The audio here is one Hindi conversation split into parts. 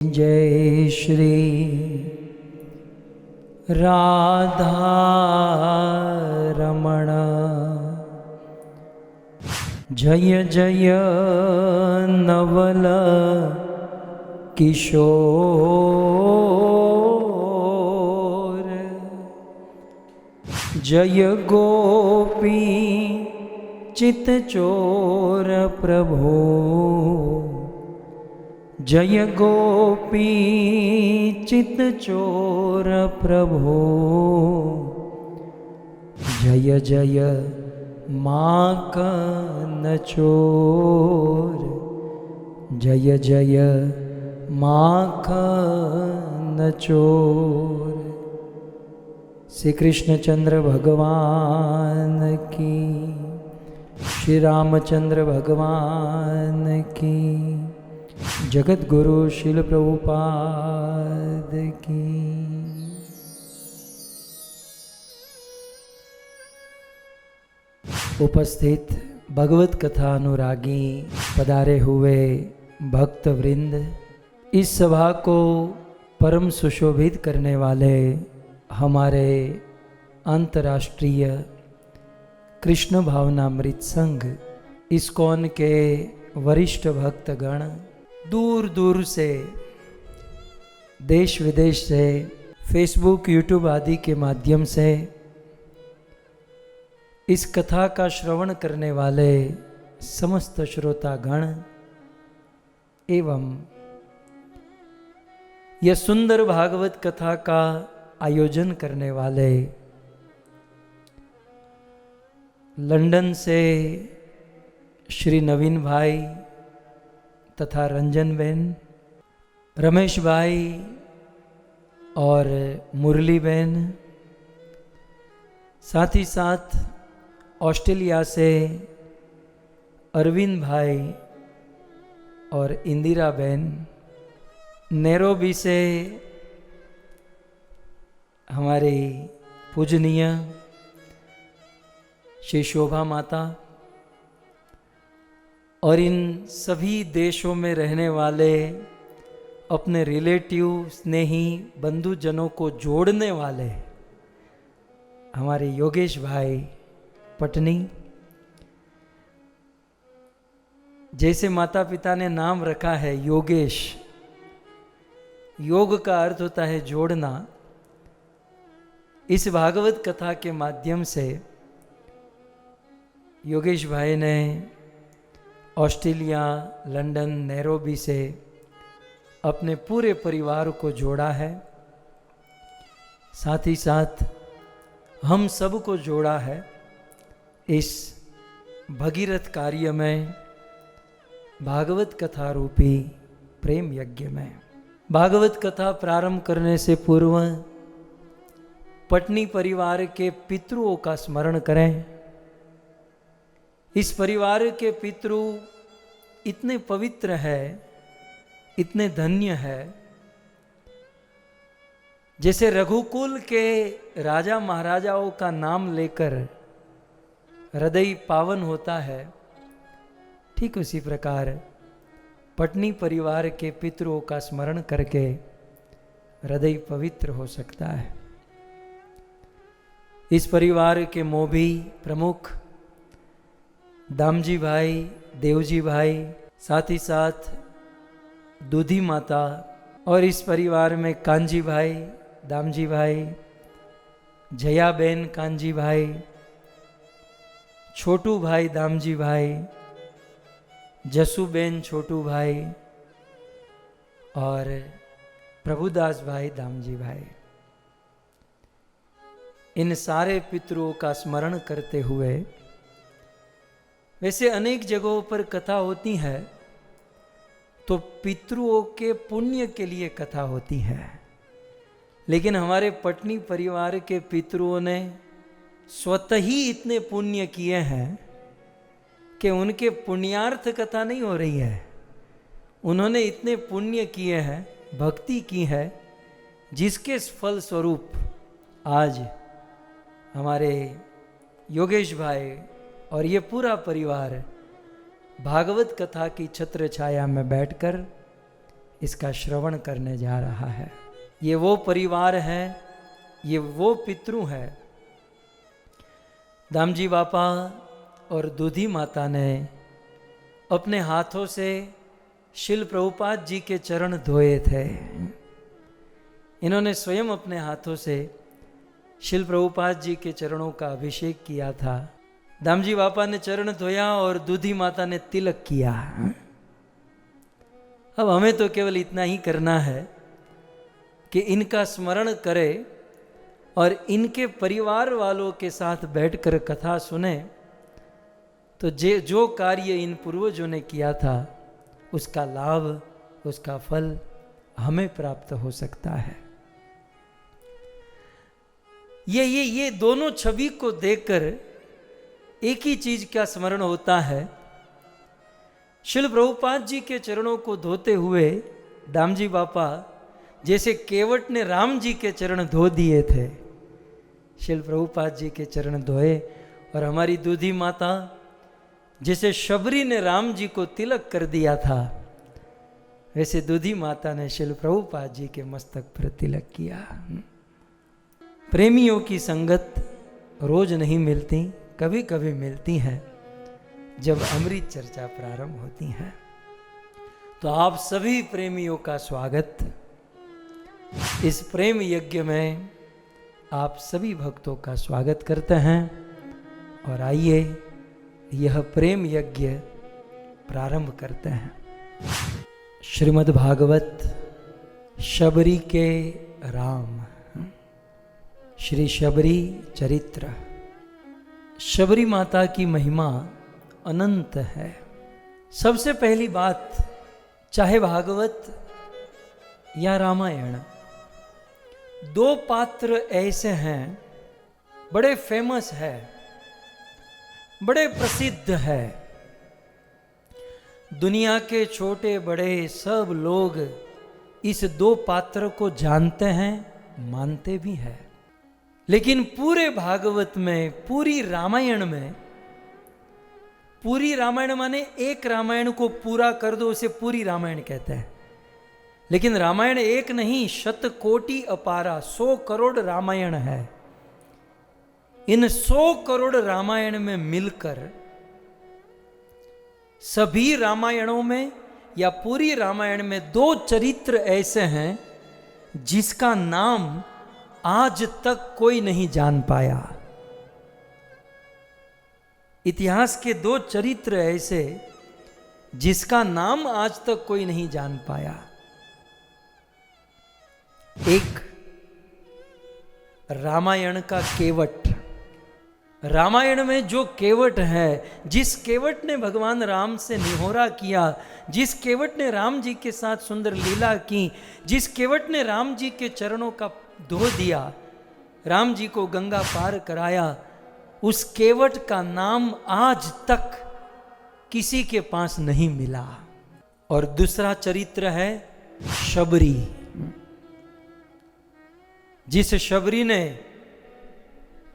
जय श्री राधा रमण जय जय नवल किशोर जय गोपी चित्तचोर प्रभो जय गोपी चित्तचोर प्रभो जय जय माखन चोर जय जय माखन चोर। श्री कृष्णचंद्र भगवान की, श्री रामचंद्र भगवान की, जगत गुरु शिल प्रभुपाद की। उपस्थित भगवत कथा अनुरागी पधारे हुए भक्त वृंद, इस सभा को परम सुशोभित करने वाले हमारे अंतर्राष्ट्रीय कृष्ण भावनामृत संघ इस्कॉन के वरिष्ठ भक्तगण, दूर दूर से, देश विदेश से, फेसबुक यूट्यूब आदि के माध्यम से इस कथा का श्रवण करने वाले समस्त श्रोतागण एवं यह सुंदर भागवत कथा का आयोजन करने वाले लंदन से श्री नवीन भाई तथा रंजन बहन, रमेश भाई और मुरली बहन, साथ ही साथ ऑस्ट्रेलिया से अरविंद भाई और इंदिरा बहन, नैरोबी से हमारी पूजनीय श्री शोभा माता, और इन सभी देशों में रहने वाले अपने रिलेटिव, स्नेही, बंधुजनों को जोड़ने वाले हमारे योगेश भाई पटनी। जैसे माता पिता ने नाम रखा है योगेश, योग का अर्थ होता है जोड़ना। इस भागवत कथा के माध्यम से योगेश भाई ने ऑस्ट्रेलिया, लंदन, नैरोबी से अपने पूरे परिवार को जोड़ा है, साथ ही साथ हम सब को जोड़ा है इस भगीरथ कार्य में, भागवत कथा रूपी प्रेम यज्ञ में। भागवत कथा प्रारंभ करने से पूर्व पटनी परिवार के पितरों का स्मरण करें। इस परिवार के पितृ इतने पवित्र है, इतने धन्य है, जैसे रघुकुल के राजा महाराजाओं का नाम लेकर हृदय पावन होता है, ठीक उसी प्रकार पटनी परिवार के पितरों का स्मरण करके हृदय पवित्र हो सकता है। इस परिवार के मोभी प्रमुख दामजी भाई, देवजी भाई, साथ ही साथ दूधी माता, और इस परिवार में कांजी भाई, दामजी भाई, जया बेन कांजी भाई, छोटू भाई दामजी भाई, जसू बेन छोटू भाई और प्रभुदास भाई दामजी भाई। इन सारे पितरों का स्मरण करते हुए, वैसे अनेक जगहों पर कथा होती है तो पितरों के पुण्य के लिए कथा होती है, लेकिन हमारे पटनी परिवार के पितरों ने स्वतः ही इतने पुण्य किए हैं कि उनके पुण्यार्थ कथा नहीं हो रही है। उन्होंने इतने पुण्य किए हैं, भक्ति की है, जिसके फल स्वरूप आज हमारे योगेश भाई और ये पूरा परिवार भागवत कथा की छत्र छाया में बैठकर इसका श्रवण करने जा रहा है। ये वो परिवार है, ये वो पितृ है। दामजी बापा और दूधी माता ने अपने हाथों से शिल प्रभुपाद जी के चरण धोए थे। इन्होंने स्वयं अपने हाथों से शिल प्रभुपाद जी के चरणों का अभिषेक किया था। दामजी बापा ने चरण धोया और दूधी माता ने तिलक किया। अब हमें तो केवल इतना ही करना है कि इनका स्मरण करें और इनके परिवार वालों के साथ बैठकर कथा सुने, तो जो कार्य इन पूर्वजों ने किया था उसका लाभ, उसका फल हमें प्राप्त हो सकता है। ये दोनों छवि को देखकर एक ही चीज का स्मरण होता है। शिल प्रभुपाद जी के चरणों को धोते हुए दामजी बापा जैसे केवट ने राम जी के चरण धो दिए थे, शिल प्रभुपाद जी के चरण धोए। और हमारी दूधी माता जैसे शबरी ने राम जी को तिलक कर दिया था, वैसे दूधी माता ने शिल प्रभुपाद जी के मस्तक पर तिलक किया। प्रेमियों की संगत रोज नहीं मिलती, कभी कभी मिलती हैं जब अमृत चर्चा प्रारंभ होती है। तो आप सभी प्रेमियों का स्वागत इस प्रेम यज्ञ में, आप सभी भक्तों का स्वागत करते हैं। और आइए यह प्रेम यज्ञ प्रारंभ करते हैं। श्रीमद् भागवत शबरी के राम, श्री शबरी चरित्र। शबरी माता की महिमा अनंत है। सबसे पहली बात, चाहे भागवत या रामायण, दो पात्र ऐसे हैं, बड़े फेमस है, बड़े प्रसिद्ध है। दुनिया के छोटे बड़े सब लोग इस दो पात्र को जानते हैं, मानते भी हैं। लेकिन पूरे भागवत में, पूरी रामायण में, पूरी रामायण माने एक रामायण को पूरा कर दो उसे पूरी रामायण कहते हैं। लेकिन रामायण एक नहीं, शतकोटि अपारा, 100 करोड़ रामायण है। इन 100 करोड़ रामायण में मिलकर सभी रामायणों में या पूरी रामायण में दो चरित्र ऐसे हैं जिसका नाम आज तक कोई नहीं जान पाया। इतिहास के दो चरित्र ऐसे जिसका नाम आज तक कोई नहीं जान पाया। एक रामायण का केवट। रामायण में जो केवट है, जिस केवट ने भगवान राम से निहोरा किया, जिस केवट ने राम जी के साथ सुंदर लीला की, जिस केवट ने राम जी के चरणों का धो दिया, राम जी को गंगा पार कराया, उस केवट का नाम आज तक किसी के पास नहीं मिला। और दूसरा चरित्र है शबरी। जिस शबरी ने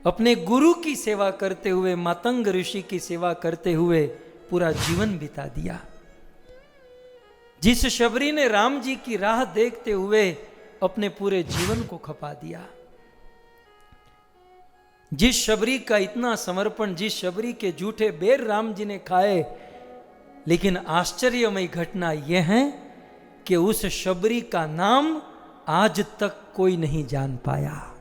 अपने गुरु की सेवा करते हुए, मातंग ऋषि की सेवा करते हुए पूरा जीवन बिता दिया। जिस शबरी ने राम जी की राह देखते हुए अपने पूरे जीवन को खपा दिया। जिस शबरी का इतना समर्पण, जिस शबरी के जूठे बेर राम जी ने खाए। लेकिन आश्चर्यमयी घटना यह है कि उस शबरी का नाम आज तक कोई नहीं जान पाया।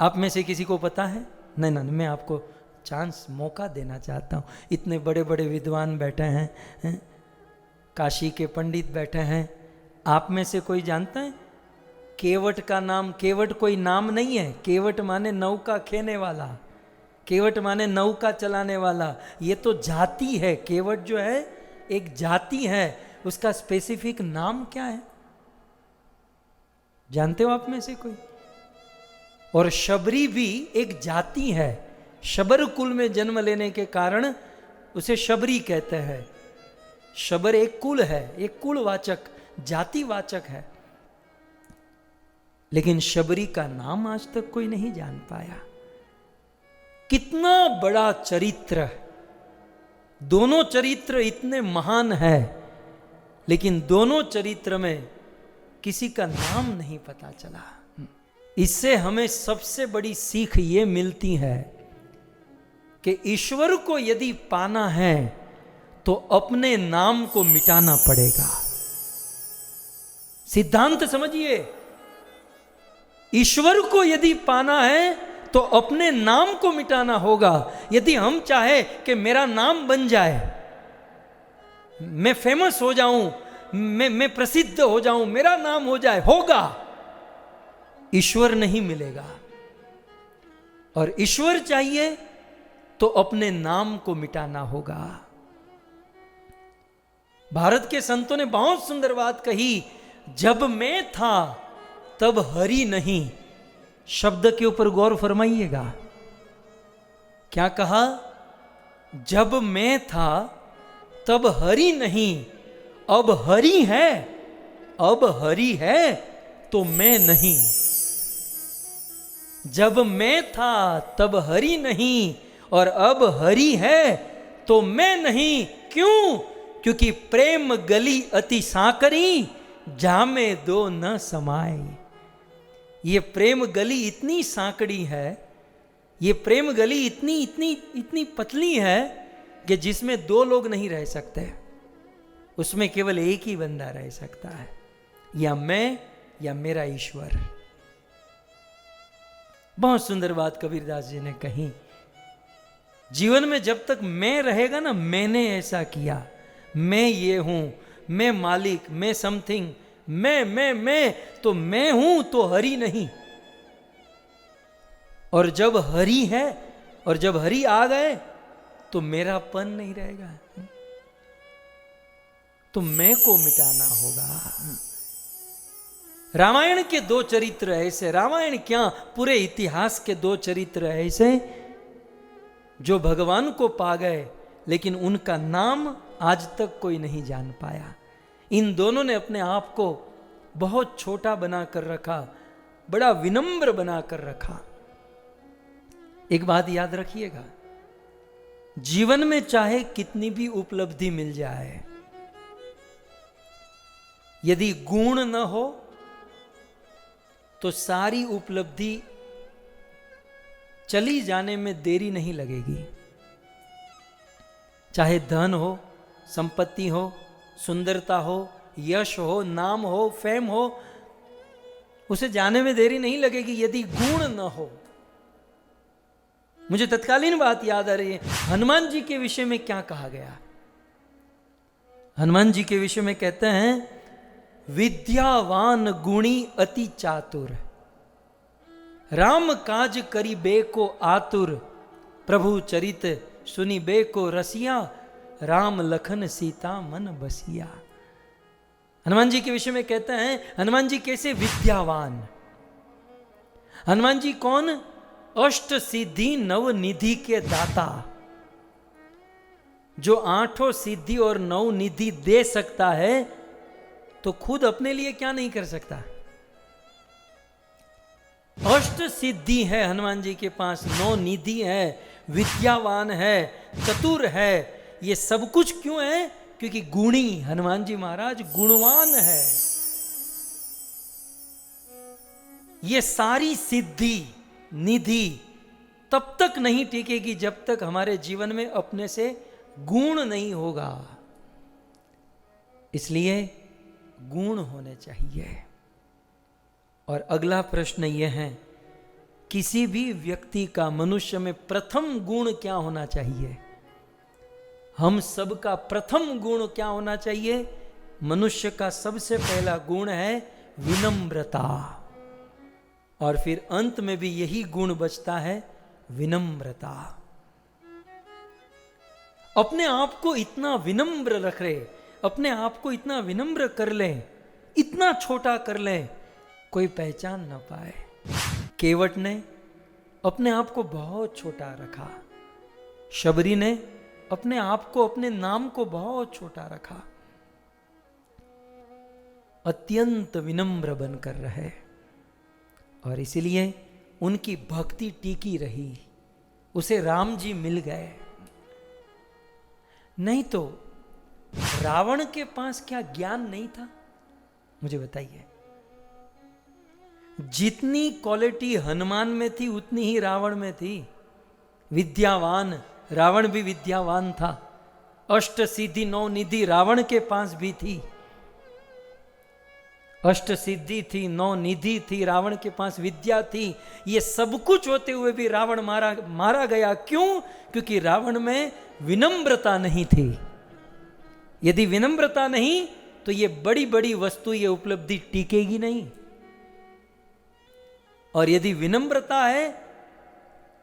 आप में से किसी को पता है? नहीं, मैं आपको चांस, मौका देना चाहता हूँ। इतने बड़े बड़े विद्वान बैठे हैं, काशी के पंडित बैठे हैं, आप में से कोई जानता है केवट का नाम? केवट कोई नाम नहीं है। केवट माने नौका खेने वाला, केवट माने नौका चलाने वाला। ये तो जाति है। केवट जो है एक जाति है, उसका स्पेसिफिक नाम क्या है जानते हो आप में से कोई? और शबरी भी एक जाति है। शबर कुल में जन्म लेने के कारण उसे शबरी कहते हैं। शबर एक कुल है, एक कुलवाचक, जातिवाचक है। लेकिन शबरी का नाम आज तक कोई नहीं जान पाया। कितना बड़ा चरित्र! दोनों चरित्र इतने महान हैं, लेकिन दोनों चरित्र में किसी का नाम नहीं पता चला। इससे हमें सबसे बड़ी सीख ये मिलती है कि ईश्वर को यदि पाना है तो अपने नाम को मिटाना पड़ेगा। सिद्धांत समझिए, ईश्वर को यदि पाना है तो अपने नाम को मिटाना होगा। यदि हम चाहे कि मेरा नाम बन जाए, मैं फेमस हो जाऊं, मैं प्रसिद्ध हो जाऊं, मेरा नाम हो जाए, होगा, ईश्वर नहीं मिलेगा। और ईश्वर चाहिए तो अपने नाम को मिटाना होगा। भारत के संतों ने बहुत सुंदर बात कही, जब मैं था तब हरि नहीं। शब्द के ऊपर गौर फरमाइएगा। क्या कहा? जब मैं था तब हरि नहीं, अब हरि है, अब हरि है तो मैं नहीं। जब मैं था तब हरि नहीं और अब हरि है तो मैं नहीं। क्यों? क्योंकि प्रेम गली अति सांकरी, जामे दो न समाए। ये प्रेम गली इतनी सांकड़ी है, ये प्रेम गली इतनी इतनी इतनी पतली है कि जिसमें दो लोग नहीं रह सकते, उसमें केवल एक ही बंदा रह सकता है, या मैं या मेरा ईश्वर। बहुत सुंदर बात कबीरदास जी ने कही। जीवन में जब तक मैं रहेगा ना, मैंने ऐसा किया, मैं ये हूं, मैं मालिक, मैं समथिंग, मैं, तो मैं हूं तो हरि नहीं। और जब हरि है और जब हरि आ गए तो मेरापन नहीं रहेगा, तो मैं को मिटाना होगा। रामायण के दो चरित्र ऐसे, रामायण क्या पूरे इतिहास के दो चरित्र ऐसे जो भगवान को पा गए, लेकिन उनका नाम आज तक कोई नहीं जान पाया। इन दोनों ने अपने आप को बहुत छोटा बना कर रखा, बड़ा विनम्र बना कर रखा। एक बात याद रखिएगा, जीवन में चाहे कितनी भी उपलब्धि मिल जाए, यदि गुण न हो तो सारी उपलब्धि चली जाने में देरी नहीं लगेगी। चाहे धन हो, संपत्ति हो, सुंदरता हो, यश हो, नाम हो, फेम हो, उसे जाने में देरी नहीं लगेगी यदि गुण न हो। मुझे तत्कालीन बात याद आ रही है, हनुमान जी के विषय में क्या कहा गया। हनुमान जी के विषय में कहते हैं, विद्यावान गुणी अति चातुर, राम काज करी बे को आतुर, प्रभु चरित सुनी बे को रसिया, राम लखन सीता मन बसिया। हनुमान जी के विषय में कहते हैं, हनुमान जी कैसे विद्यावान। हनुमान जी कौन? अष्ट सिद्धि नव निधि के दाता, जो आठों सिद्धि और नव निधि दे सकता है तो खुद अपने लिए क्या नहीं कर सकता। अष्ट सिद्धि है हनुमान जी के पास, नौ निधि है, विद्यावान है, चतुर है। ये सब कुछ क्यों है? क्योंकि गुणी हनुमान जी महाराज गुणवान है। ये सारी सिद्धि निधि तब तक नहीं टिकेगी जब तक हमारे जीवन में अपने से गुण नहीं होगा। इसलिए गुण होने चाहिए। और अगला प्रश्न यह है, किसी भी व्यक्ति का, मनुष्य में प्रथम गुण क्या होना चाहिए? हम सबका प्रथम गुण क्या होना चाहिए? मनुष्य का सबसे पहला गुण है विनम्रता, और फिर अंत में भी यही गुण बचता है, विनम्रता। अपने आप को इतना विनम्र रख ले, अपने आप को इतना विनम्र कर ले, इतना छोटा कर ले, कोई पहचान न पाए। केवट ने अपने आप को बहुत छोटा रखा, शबरी ने अपने आप को, अपने नाम को बहुत छोटा रखा। अत्यंत विनम्र बनकर रहे, और इसलिए उनकी भक्ति टिकी रही, उसे राम जी मिल गए। नहीं तो रावण के पास क्या ज्ञान नहीं था? मुझे बताइए। जितनी क्वालिटी हनुमान में थी उतनी ही रावण में थी। विद्यावान, रावण भी विद्यावान था। अष्ट सिद्धि 9 निधि रावण के पास भी थी। अष्ट सिद्धि थी, 9 निधि थी, रावण के पास विद्या थी। ये सब कुछ होते हुए भी रावण मारा गया। क्यों? क्योंकि रावण में विनम्रता नहीं थी। यदि विनम्रता नहीं तो ये बड़ी बड़ी वस्तु, ये उपलब्धि टिकेगी नहीं। और यदि विनम्रता है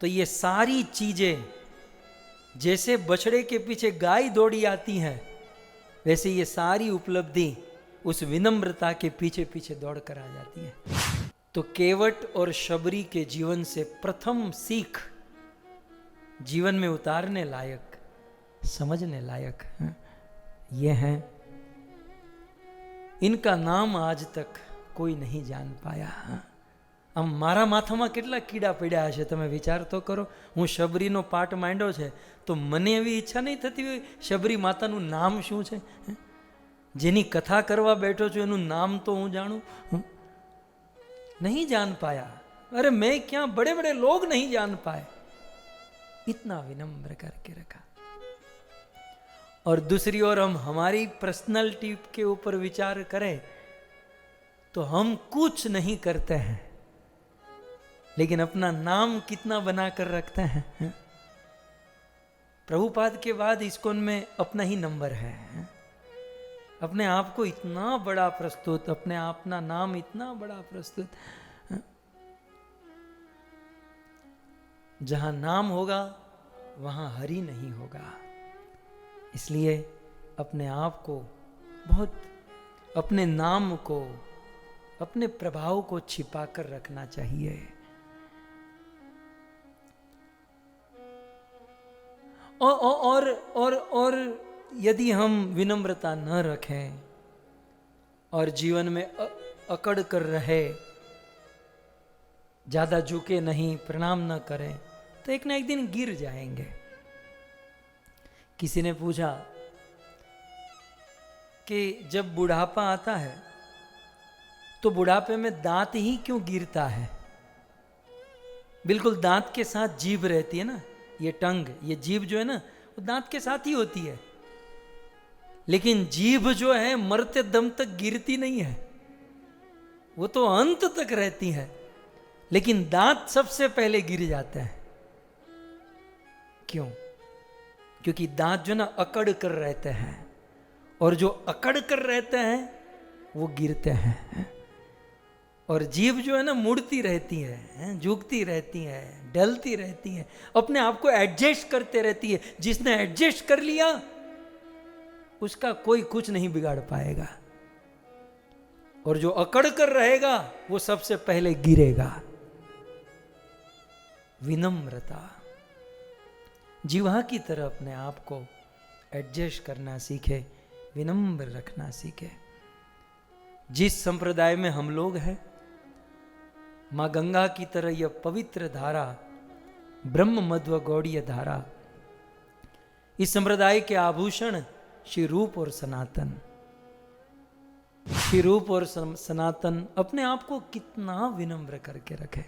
तो ये सारी चीजें, जैसे बछड़े के पीछे गाय दौड़ी आती है, वैसे ये सारी उपलब्धि उस विनम्रता के पीछे पीछे दौड़ कर आ जाती है। तो केवट और शबरी के जीवन से प्रथम सीख जीवन में उतारने लायक, समझने लायक ये है। इनका नाम आज तक कोई नहीं जान पाया। આમ મારા માથામાં કેટલા કીડા પડ્યા હશે, તમે વિચાર તો કરો। હું શબરીનો પાઠ માંડ્યો છે તો મને એવી ઈચ્છા નહીં થતી હોય શબરી માતાનું નામ શું છે? જેની કથા કરવા બેઠો છું એનું નામ તો હું જાણું, नहीं जान पाया। अरे मैं क्या, बड़े बड़े लोग नहीं जान पाए। इतना विनम्र करके रखा। और दूसरी ओर हम हमारी पर्सनालिटी के ऊपर विचार करें तो हम कुछ नहीं करते हैं, लेकिन अपना नाम कितना बनाकर रखते हैं। प्रभुपाद के बाद इस्कॉन में अपना ही नंबर है। अपने आप को इतना बड़ा प्रस्तुत, अपने अपना नाम इतना बड़ा प्रस्तुत। जहां नाम होगा वहां हरि नहीं होगा। इसलिए अपने आप को बहुत, अपने नाम को, अपने प्रभाव को छिपा कर रखना चाहिए। और यदि हम विनम्रता न रखें और जीवन में अकड़ कर रहे, ज्यादा झुके नहीं, प्रणाम न करें, तो एक ना एक दिन गिर जाएंगे। किसी ने पूछा कि जब बुढ़ापा आता है तो बुढ़ापे में दांत ही क्यों गिरता है? बिल्कुल दांत के साथ जीभ रहती है ना, ये टंग, ये जीभ जो है ना, वो दांत के साथ ही होती है। लेकिन जीभ जो है मरते दम तक गिरती नहीं है, वो तो अंत तक रहती है। लेकिन दांत सबसे पहले गिर जाते हैं। क्यों? क्योंकि दांत जो ना अकड़ कर रहते हैं, और जो अकड़ कर रहते हैं वो गिरते हैं। और जीभ जो है ना मुड़ती रहती है, झुकती रहती है, डलती रहती है, अपने आप को एडजस्ट करते रहती है। जिसने एडजस्ट कर लिया उसका कोई कुछ नहीं बिगाड़ पाएगा, और जो अकड़ कर रहेगा वो सबसे पहले गिरेगा। विनम्रता, जीवा की तरह अपने आप को एडजस्ट करना सीखे, विनम्र रखना सीखे। जिस संप्रदाय में हम लोग हैं, मां गंगा की तरह यह पवित्र धारा, ब्रह्म मध्व गौड़ीय धारा, इस संप्रदाय के आभूषण श्री रूप और सनातन। श्री रूप और सनातन अपने आप को कितना विनम्र करके रखे।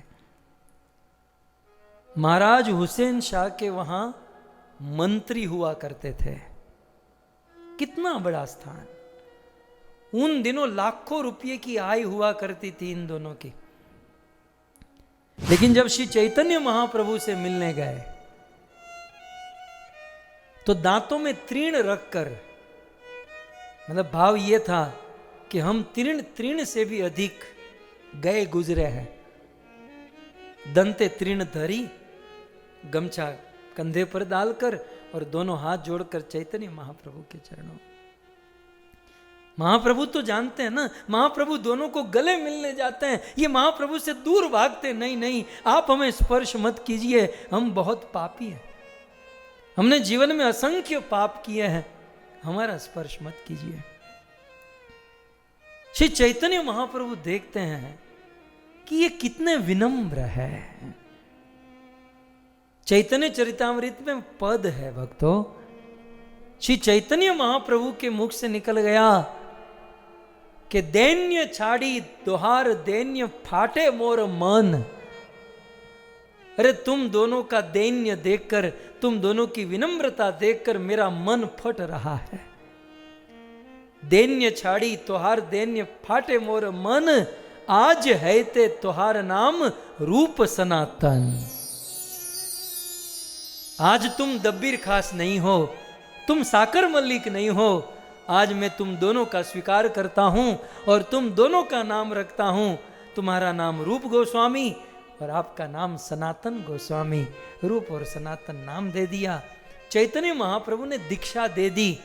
महाराज हुसैन शाह के वहां मंत्री हुआ करते थे। कितना बड़ा स्थान। उन दिनों लाखों रुपये की आय हुआ करती थी इन दोनों की। लेकिन जब श्री चैतन्य महाप्रभु से मिलने गए तो दांतों में तृण रखकर, मतलब भाव यह था कि हम तृण से भी अधिक गए गुजरे हैं। दंते तृण धरी, गमछा कंधे पर डालकर और दोनों हाथ जोड़कर चैतन्य महाप्रभु के चरणों। महाप्रभु तो जानते हैं ना, महाप्रभु दोनों को गले मिलने जाते हैं। ये महाप्रभु से दूर भागते, नहीं नहीं आप हमें स्पर्श मत कीजिए, हम बहुत पापी हैं, हमने जीवन में असंख्य पाप किए हैं, हमारा स्पर्श मत कीजिए। श्री चैतन्य महाप्रभु देखते हैं कि ये कितने विनम्र है। चैतन्य चरितामृत में पद है भक्तों श्री चैतन्य महाप्रभु के मुख से निकल गया कि दैन्य छाड़ी दोहार दैन्य फाटे मोर मन। अरे तुम दोनों का दैन्य देखकर, तुम दोनों की विनम्रता देखकर मेरा मन फट रहा है। दैन्य छाड़ी तोहार दैन्य फाटे मोर मन, आज है ते तोहार नाम रूप सनातन। आज तुम दब्बीर खास नहीं हो, तुम साकर मल्लिक नहीं हो, आज मैं तुम दोनों का स्वीकार करता हूं और तुम दोनों का नाम रखता हूं। तुम्हारा नाम रूप गोस्वामी और आपका नाम सनातन गोस्वामी। रूप और सनातन नाम दे दिया। चैतन्य महाप्रभु ने दीक्षा दे दी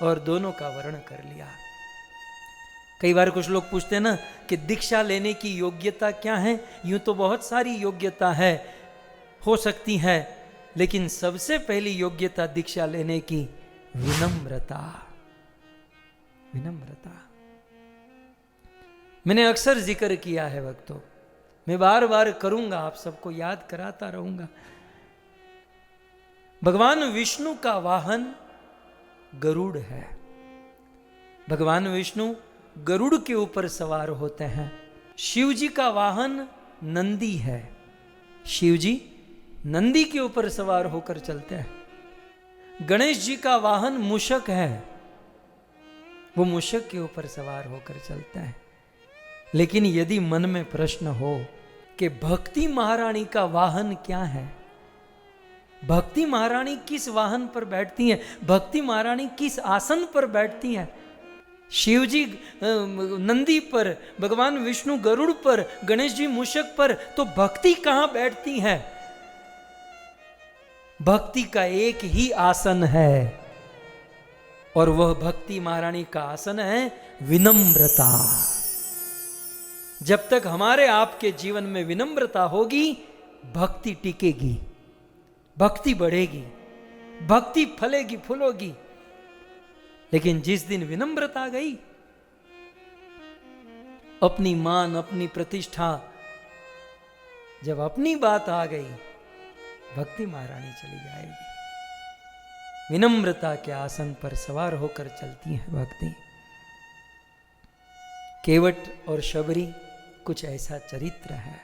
और दोनों का वर्ण कर लिया। कई बार कुछ लोग पूछते हैं ना कि दीक्षा लेने की योग्यता क्या है। यूं तो बहुत सारी योग्यता है, हो सकती है, लेकिन सबसे पहली योग्यता दीक्षा लेने की विनम्रता। विनम्रता मैंने अक्सर जिक्र किया है भक्तों, मैं बार बार करूंगा, आप सबको याद कराता रहूंगा। भगवान विष्णु का वाहन गरुड़ है। भगवान विष्णु गरुड़ के ऊपर सवार होते हैं। शिव जी का वाहन नंदी है। शिव जी नंदी के ऊपर सवार होकर चलते हैं। गणेश जी का वाहन मूषक है, वो मूषक के ऊपर सवार होकर चलते हैं। लेकिन यदि मन में प्रश्न हो कि भक्ति महारानी का वाहन क्या है, भक्ति महारानी किस वाहन पर बैठती हैं, भक्ति महारानी किस आसन पर बैठती हैं, शिव जी नंदी पर, भगवान विष्णु गरुड़ पर, गणेश जी मूषक पर, तो भक्ति कहां बैठती है? भक्ति का एक ही आसन है और वह भक्ति महारानी का आसन है विनम्रता। जब तक हमारे आपके जीवन में विनम्रता होगी, भक्ति टिकेगी, भक्ति बढ़ेगी, भक्ति फलेगी फूलोगी। लेकिन जिस दिन विनम्रता गई, अपनी मान, अपनी प्रतिष्ठा, जब अपनी बात आ गई, भक्ति महारानी चली जाएगी। विनम्रता के आसन पर सवार होकर चलती है भक्ति। केवट और शबरी कुछ ऐसा चरित्र है।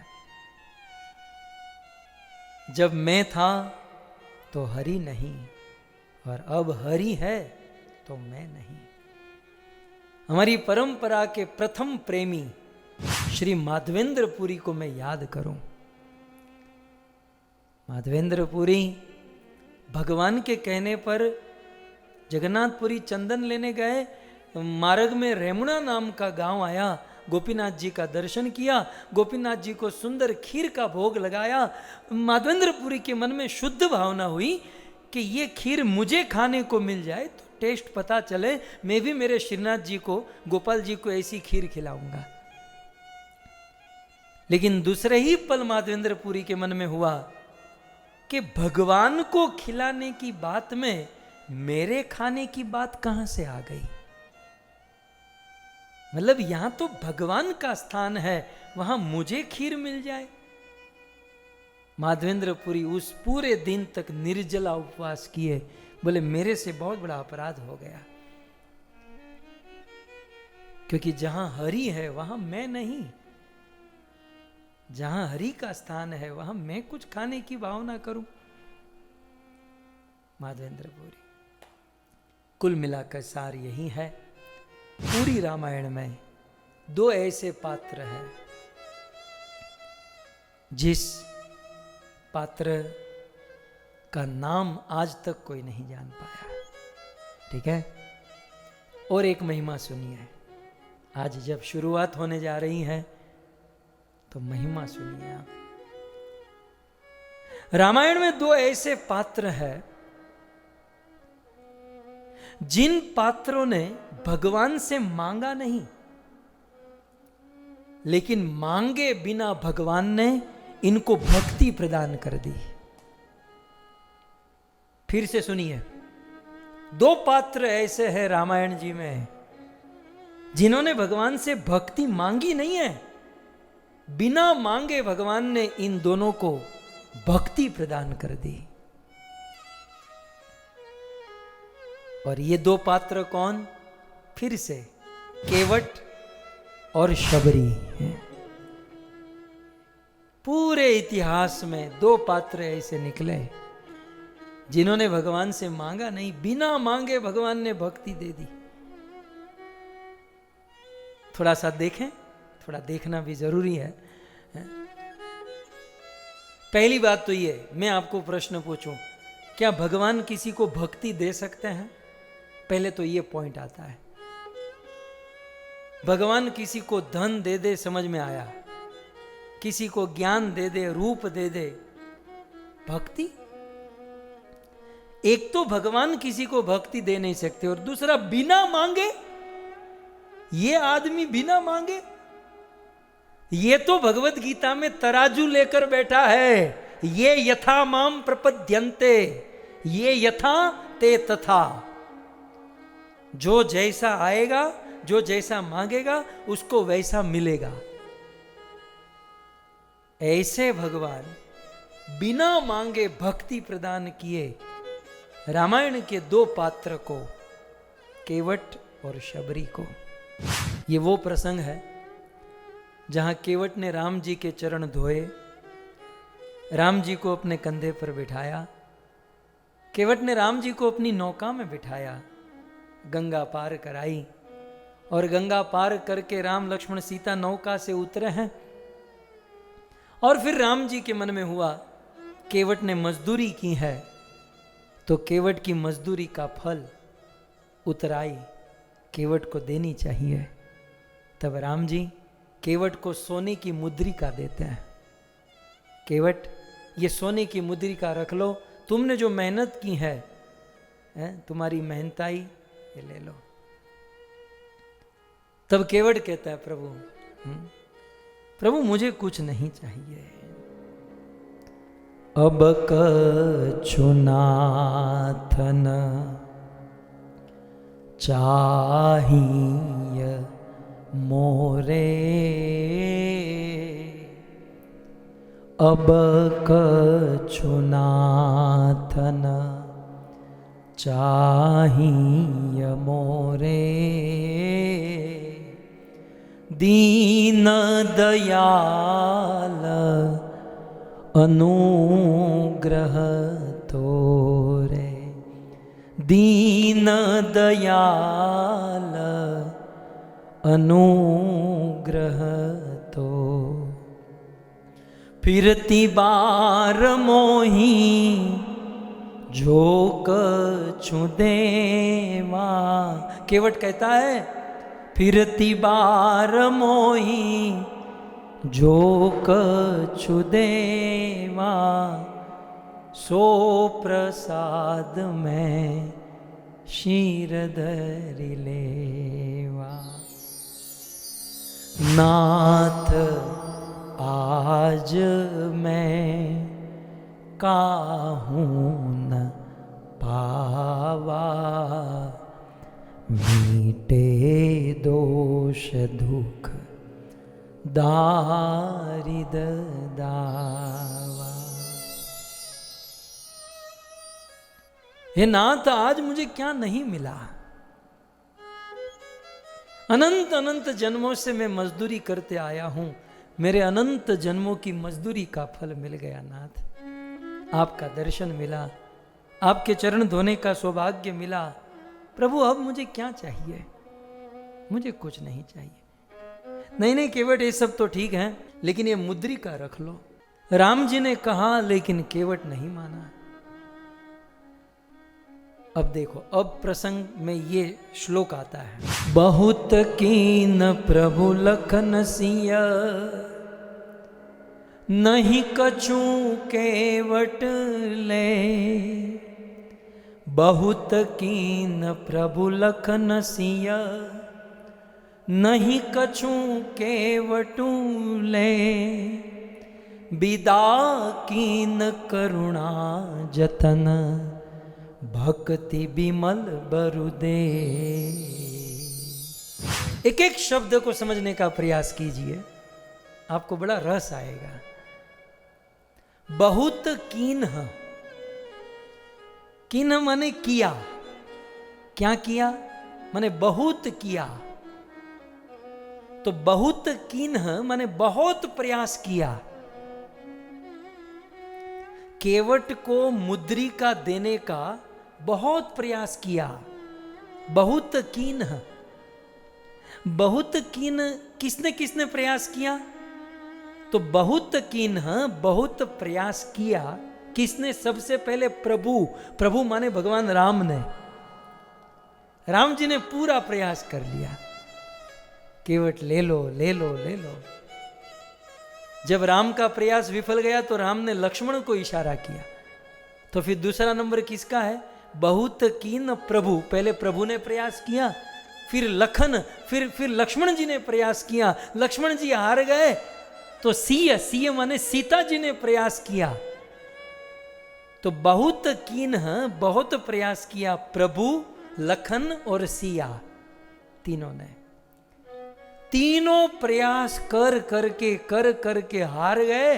जब मैं था तो हरि नहीं, और अब हरि है तो मैं नहीं। हमारी परंपरा के प्रथम प्रेमी श्री माधवेंद्रपुरी को मैं याद करूं। माधवेंद्रपुरी भगवान के कहने पर जगन्नाथपुरी चंदन लेने गए। मार्ग में रेमुणा नाम का गांव आया, गोपीनाथ जी का दर्शन किया, गोपीनाथ जी को सुंदर खीर का भोग लगाया। माधवेंद्रपुरी के मन में शुद्ध भावना हुई कि ये खीर मुझे खाने को मिल जाए तो टेस्ट पता चले, मैं भी मेरे श्रीनाथ जी को, गोपाल जी को ऐसी खीर खिलाऊंगा। लेकिन दूसरे ही पल माधवेंद्रपुरी के मन में हुआ कि भगवान को खिलाने की बात में मेरे खाने की बात कहां से आ गई? मतलब यहां तो भगवान का स्थान है, वहां मुझे खीर मिल जाए। माधवेंद्रपुरी उस पूरे दिन तक निर्जला उपवास किए। बोले मेरे से बहुत बड़ा अपराध हो गया, क्योंकि जहां हरि है वहां मैं नहीं, जहां हरि का स्थान है वहां मैं कुछ खाने की भावना करूं। माधवेंद्रपुरी। कुल मिलाकर सार यही है, पूरी रामायण में दो ऐसे पात्र हैं जिस पात्र का नाम आज तक कोई नहीं जान पाया। ठीक है, और एक महिमा सुनिए। आज जब शुरुआत होने जा रही है तो महिमा सुनिए आप। रामायण में दो ऐसे पात्र हैं जिन पात्रों ने भगवान से मांगा नहीं, लेकिन मांगे बिना भगवान ने इनको भक्ति प्रदान कर दी। फिर से सुनिए, दो पात्र ऐसे हैं रामायण जी में जिन्होंने भगवान से भक्ति मांगी नहीं है, बिना मांगे भगवान ने इन दोनों को भक्ति प्रदान कर दी। और ये दो पात्र कौन? फिर से केवट और शबरी हैं। पूरे इतिहास में दो पात्र ऐसे निकले जिन्होंने भगवान से मांगा नहीं, बिना मांगे भगवान ने भक्ति दे दी। थोड़ा सा देखें, थोड़ा देखना भी जरूरी है। पहली बात तो ये, मैं आपको प्रश्न पूछूं, क्या भगवान किसी को भक्ति दे सकते हैं? पहले तो ये पॉइंट आता है। भगवान किसी को धन दे दे, समझ में आया, किसी को ज्ञान दे दे, रूप दे दे, भक्ति? एक तो भगवान किसी को भक्ति दे नहीं सकते, और दूसरा बिना मांगे। ये आदमी बिना मांगे, ये तो भगवत गीता में तराजू लेकर बैठा है। ये यथा माम प्रपद्यन्ते, ये यथा ते तथा। जो जैसा आएगा, जो जैसा मांगेगा, उसको वैसा मिलेगा। ऐसे भगवान बिना मांगे भक्ति प्रदान किए रामायण के दो पात्र को, केवट और शबरी को। ये वो प्रसंग है जहां केवट ने राम जी के चरण धोए, राम जी को अपने कंधे पर बिठाया। केवट ने राम जी को अपनी नौका में बिठाया, गंगा पार कराई, और गंगा पार करके राम लक्ष्मण सीता नौका से उतरे हैं। और फिर राम जी के मन में हुआ, केवट ने मजदूरी की है तो केवट की मजदूरी का फल, उतराई केवट को देनी चाहिए। तब राम जी केवट को सोने की मुद्रिका देते हैं। केवट, ये सोने की मुद्रिका रख लो, तुमने जो मेहनत की है, तुम्हारी मेहनताई, ये ले लो। तब केवट कहता है, प्रभु प्रभु मुझे कुछ नहीं चाहिए, अब कछु नाथ न चाहिए मोरे, अब कछु नाथ न चाहिए मोरे, दीन दयाल अनुग्रह तोरे, दीन दयाल अनुग्रह तो। फिरती बार मोही जो कछु देवा। केवट कहता है, फिरती बार मोही जो कछु देवा, सो प्रसाद में शीर धरि लेवा। नाथ आज मैं काहूँ न पावा, मीटे दोष दुख दारिद दावा। हे नाथ, आज मुझे क्या नहीं मिला? अनंत अनंत जन्मों से मैं मजदूरी करते आया हूं, मेरे अनंत जन्मों की मजदूरी का फल मिल गया नाथ। आपका दर्शन मिला, आपके चरण धोने का सौभाग्य मिला। प्रभु अब मुझे क्या चाहिए? मुझे कुछ नहीं चाहिए। नहीं केवट, ये सब तो ठीक है, लेकिन ये मुद्रिका रख लो। राम जी ने कहा, लेकिन केवट नहीं माना। अब देखो, अब प्रसंग में ये श्लोक आता है, बहुत कीन प्रभु लखन सिया, नहीं कछु केवट ले। बहुत कीन प्रभु लखन सिया, नहीं कछु केवटू ले। विदा कीन करुणा जतन, भक्ति बिमल बरुदे। एक एक शब्द को समझने का प्रयास कीजिए, आपको बड़ा रस आएगा। बहुत कीन्ह, कीन्ह माने किया, क्या किया माने बहुत किया। तो बहुत कीन्ह माने बहुत प्रयास किया। केवट को मुद्रिका देने का बहुत प्रयास किया। बहुत कीन्ह, बहुत कीन्ह किसने किसने प्रयास किया? तो बहुत कीन्ह बहुत प्रयास किया किसने? सबसे पहले प्रभु। प्रभु माने भगवान राम ने। राम जी ने पूरा प्रयास कर लिया, केवट ले लो ले लो ले लो। जब राम का प्रयास विफल गया तो राम ने लक्ष्मण को इशारा किया। तो फिर दूसरा नंबर किसका है? बहुत कीन प्रभु। पहले प्रभु ने प्रयास किया, फिर लखन, फिर लक्ष्मण जी ने प्रयास किया। लक्ष्मण जी हार गए तो सिय, सिय माने सीता जी ने प्रयास किया। तो बहुत कीन बहुत प्रयास किया प्रभु, लखन और सिया, तीनों ने। तीनों प्रयास कर करके हार गए।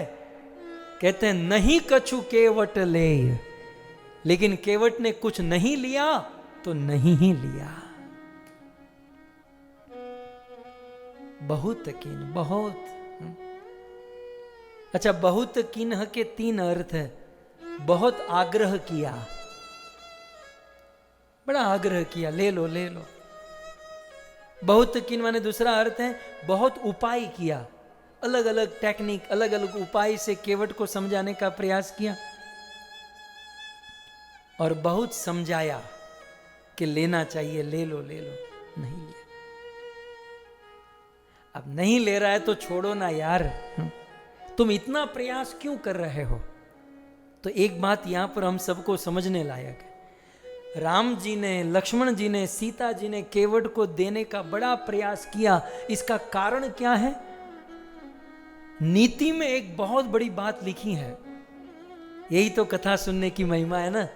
कहते हैं नहीं कछु केवट ले, लेकिन केवट ने कुछ नहीं लिया तो नहीं ही लिया। बहुत कीन, बहुत। अच्छा, बहुत कीन्ह के तीन अर्थ है। बहुत आग्रह किया, बड़ा आग्रह किया, ले लो ले लो। बहुत कीन माने दूसरा अर्थ है बहुत उपाय किया, अलग अलग टेक्निक, अलग अलग उपाय से केवट को समझाने का प्रयास किया। और बहुत समझाया कि लेना चाहिए, ले लो ले लो, नहीं लिया। अब नहीं ले रहा है तो छोड़ो ना यार, तुम इतना प्रयास क्यों कर रहे हो? तो एक बात यहां पर हम सबको समझने लायक है। राम जी ने, लक्ष्मण जी ने, सीता जी ने केवट को देने का बड़ा प्रयास किया। इसका कारण क्या है? नीति में एक बहुत बड़ी बात लिखी है। यही तो कथा सुनने की महिमा है ना।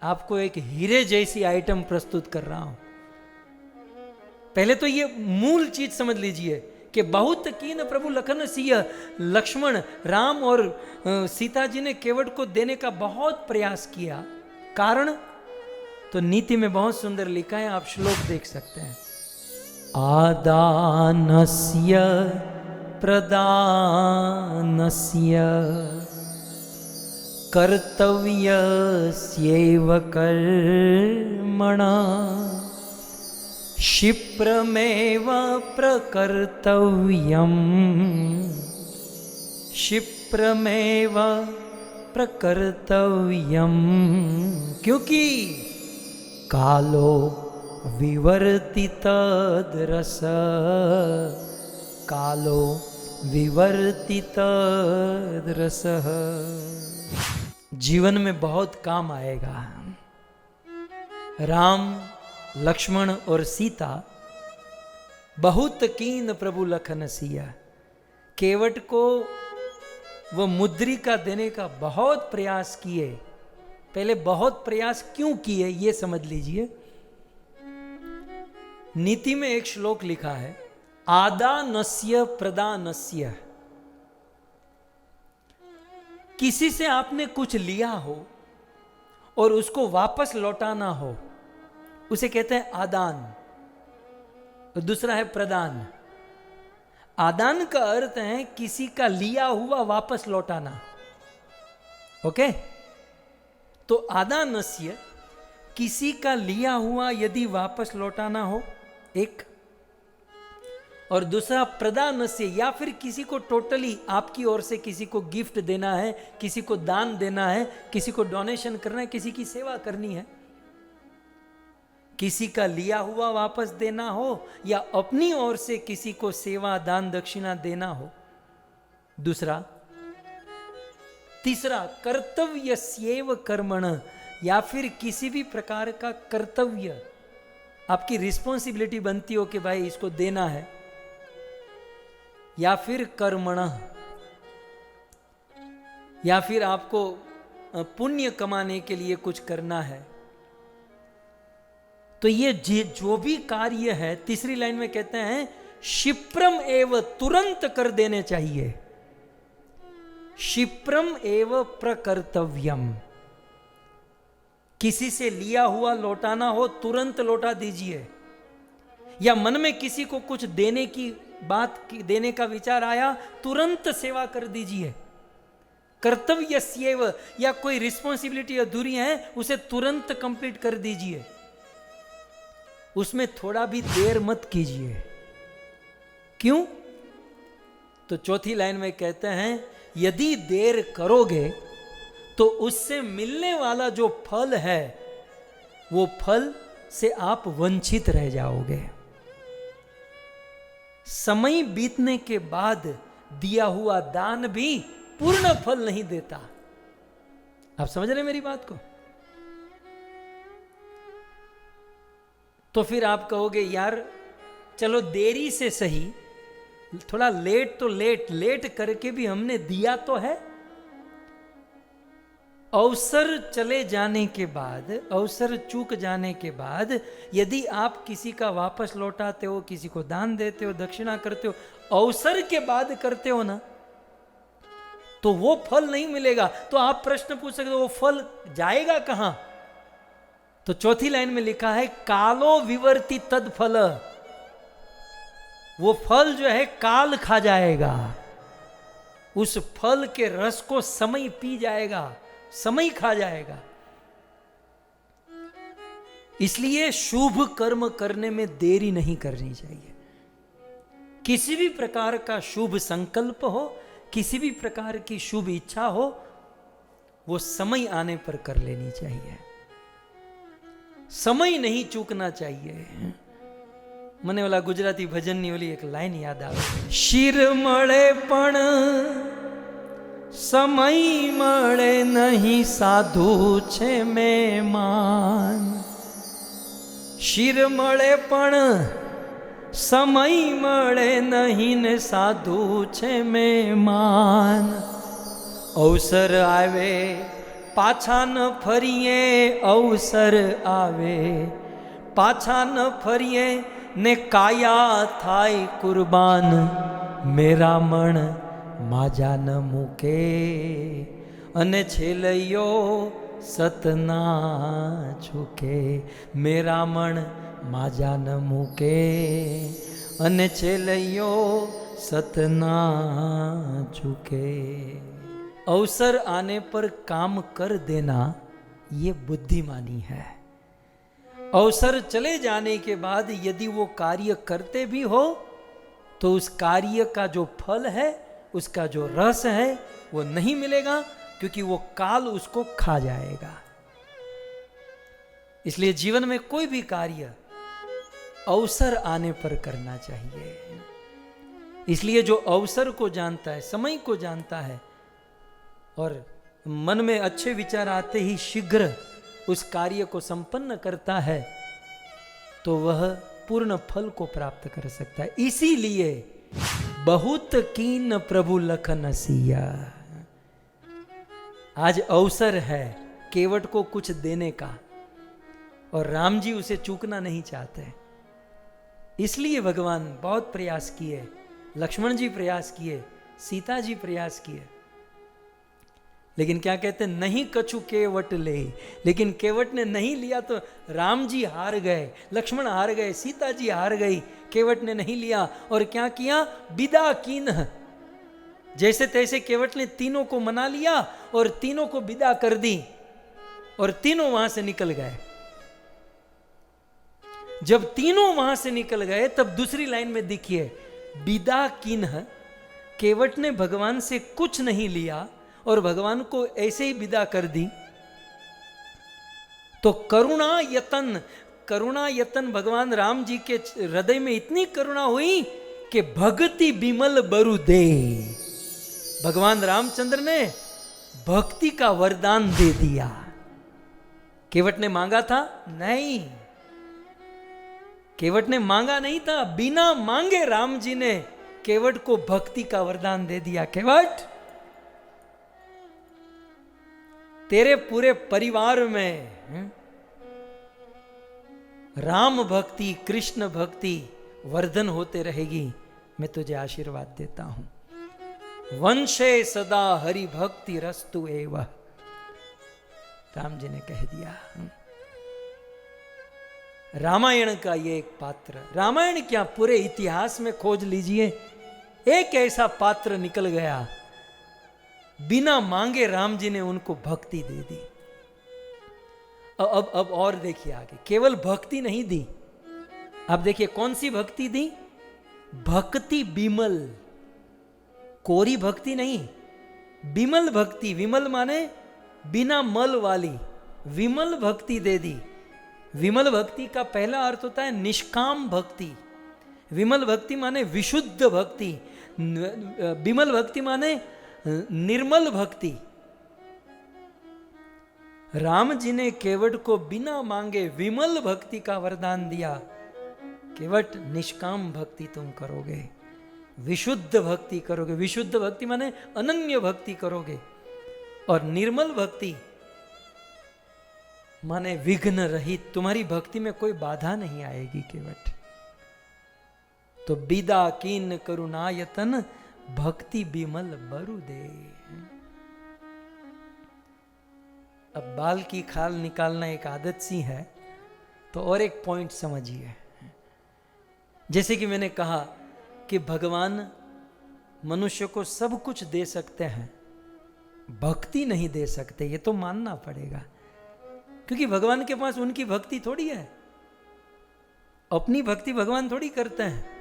आपको एक हीरे जैसी आइटम प्रस्तुत कर रहा हूं। पहले तो ये मूल चीज समझ लीजिए कि बहुत कीन प्रभु लखन सिय, लक्ष्मण, राम और सीता जी ने केवट को देने का बहुत प्रयास किया। कारण तो नीति में बहुत सुंदर लिखा है, आप श्लोक देख सकते हैं। आदानस्य प्रदानस्य कर्तव्यस्यैव कर्मणा क्षिप्रमेव प्रकर्तव्यम्, क्षिप्रमेव प्रकर्तव्यम्। क्योंकि कालो विवर्तितद्रस, कालो विवर्तितद्रसः। जीवन में बहुत काम आएगा। राम, लक्ष्मण और सीता बहुत कीन प्रभु लखन सिया, केवट को वह मुद्रिका देने का बहुत प्रयास किए। पहले बहुत प्रयास क्यों किए ये समझ लीजिए। नीति में एक श्लोक लिखा है, आदानस्य प्रदानस्य। किसी से आपने कुछ लिया हो और उसको वापस लौटाना हो, उसे कहते हैं आदान। और दूसरा है प्रदान। आदान का अर्थ है किसी का लिया हुआ वापस लौटाना। ओके, तो आदानस्य किसी का लिया हुआ यदि वापस लौटाना हो एक, और दूसरा प्रदानस्य, या फिर किसी को टोटली आपकी ओर से किसी को गिफ्ट देना है, किसी को दान देना है, किसी को डोनेशन करना है, किसी की सेवा करनी है। किसी का लिया हुआ वापस देना हो या अपनी ओर से किसी को सेवा, दान, दक्षिणा देना हो। दूसरा, तीसरा कर्तव्यस्यैव कर्मण, या फिर किसी भी प्रकार का कर्तव्य, आपकी रिस्पॉन्सिबिलिटी बनती हो कि भाई इसको देना है, या फिर कर्मण, या फिर आपको पुण्य कमाने के लिए कुछ करना है। तो ये जो भी कार्य है, तीसरी लाइन में कहते हैं क्षिप्रम एव, तुरंत कर देने चाहिए। क्षिप्रम एव प्रकर्तव्यम, किसी से लिया हुआ लौटाना हो तुरंत लौटा दीजिए, या मन में किसी को कुछ देने की देने का विचार आया तुरंत सेवा कर दीजिए। कर्तव्यस्यैव, या कोई रिस्पॉन्सिबिलिटी अधूरी है उसे तुरंत कंप्लीट कर दीजिए, उसमें थोड़ा भी देर मत कीजिए। क्यों? तो चौथी लाइन में कहते हैं यदि देर करोगे तो उससे मिलने वाला जो फल है वो फल से आप वंचित रह जाओगे। समय बीतने के बाद दिया हुआ दान भी पूर्ण फल नहीं देता। आप समझ रहे मेरी बात को? तो फिर आप कहोगे यार चलो देरी से सही, थोड़ा लेट तो लेट करके भी हमने दिया तो है। अवसर चले जाने के बाद, अवसर चूक जाने के बाद यदि आप किसी का वापस लौटाते हो, किसी को दान देते हो, दक्षिणा करते हो, अवसर के बाद करते हो ना, तो वो फल नहीं मिलेगा। तो आप प्रश्न पूछ सकते हो वो फल जाएगा कहां? तो चौथी लाइन में लिखा है कालो विवर्ति तद फल, वो फल जो है काल खा जाएगा, उस फल के रस को समय पी जाएगा, समय खा जाएगा। इसलिए शुभ कर्म करने में देरी नहीं करनी चाहिए। किसी भी प्रकार का शुभ संकल्प हो, किसी भी प्रकार की शुभ इच्छा हो, वो समय आने पर कर लेनी चाहिए, समय नहीं चूकना चाहिए। મને ઓલા ગુજરાતી ભજનની ઓલી એક લાઈન યાદ આવે, શિર મળે પણ સમય મળે નહીં, સાધુ છે મહેમાન। શિર મળે પણ સમય મળે નહીં ને સાધુ છે મહેમાન। અવસર આવે પાછા ન ફરીએ, અવસર આવે પાછા ન ફરીએ ને કાયા થાય કુરબાન। મેરા મણ માજા ન મૂકે અને છેલૈયો સતના છૂકે। મેરા મણ માજા ન મૂકે અને છેલૈયો સતના છૂકે। अवसर आने पर काम कर देना ये बुद्धिमानी है। अवसर चले जाने के बाद यदि वो कार्य करते भी हो तो उस कार्य का जो फल है, उसका जो रस है वो नहीं मिलेगा, क्योंकि वो काल उसको खा जाएगा। इसलिए जीवन में कोई भी कार्य अवसर आने पर करना चाहिए। इसलिए जो अवसर को जानता है, समय को जानता है और मन में अच्छे विचार आते ही शीघ्र उस कार्य को संपन्न करता है, तो वह पूर्ण फल को प्राप्त कर सकता है। इसीलिए बहुत कीन प्रभु लखन सिया। आज अवसर है केवट को कुछ देने का, और राम जी उसे चूकना नहीं चाहते। इसलिए भगवान बहुत प्रयास किए, लक्ष्मण जी प्रयास किए, सीता जी प्रयास किए, लेकिन क्या कहते हैं, नहीं कछु केवट ले। लेकिन केवट ने नहीं लिया तो राम जी हार गए, लक्ष्मण हार गए, सीता जी हार गई, केवट ने नहीं लिया। और क्या किया, बिदा कीन, जैसे तैसे केवट ने तीनों को मना लिया और तीनों को विदा कर दी, और तीनों वहां से निकल गए। जब तीनों वहां से निकल गए तब दूसरी लाइन में देखिए, बिदा कीन, केवट ने भगवान से कुछ नहीं लिया और भगवान को ऐसे ही विदा कर दी। तो करुणा यतन, करुणा यतन भगवान राम जी के हृदय में इतनी करुणा हुई कि भक्ति बिमल बरु दे। भगवान रामचंद्र ने भक्ति का वरदान दे दिया। केवट ने मांगा था? नहीं, केवट ने मांगा नहीं था, बिना मांगे राम जी ने केवट को भक्ति का वरदान दे दिया। केवट, तेरे पूरे परिवार में राम भक्ति, कृष्ण भक्ति वर्धन होते रहेगी, मैं तुझे आशीर्वाद देता हूं। वंशे सदा हरि भक्ति रस्तु एव। राम जी ने कह दिया। रामायण का ये एक पात्र, रामायण क्या पूरे इतिहास में खोज लीजिए, एक ऐसा पात्र निकल गया, बिना मांगे राम जी ने उनको भक्ति दे दी। अब और देखिए आगे, केवल भक्ति नहीं दी, अब देखिए कौन सी भक्ति दी? भक्ति बिमल, कोरी भक्ति नहीं, बिमल भक्ति। विमल माने बिना मल वाली, विमल भक्ति दे दी। विमल भक्ति का पहला अर्थ होता है निष्काम भक्ति। विमल भक्ति माने विशुद्ध भक्ति, बिमल भक्ति माने निर्मल भक्ति। राम जी ने केवट को बिना मांगे विमल भक्ति का वरदान दिया। केवट निष्काम भक्ति तुम करोगे, विशुद्ध भक्ति करोगे। विशुद्ध भक्ति माने अनन्य भक्ति करोगे, और निर्मल भक्ति माने विघ्न रहित, तुम्हारी भक्ति में कोई बाधा नहीं आएगी केवट। तो बिदा कीन करुणायतन भक्ति बिमल बरु दे। अब बाल की खाल निकालना एक आदत सी है, तो और एक पॉइंट समझिए। जैसे कि मैंने कहा कि भगवान मनुष्य को सब कुछ दे सकते हैं, भक्ति नहीं दे सकते, ये तो मानना पड़ेगा। क्योंकि भगवान के पास उनकी भक्ति थोड़ी है, अपनी भक्ति भगवान थोड़ी करते हैं।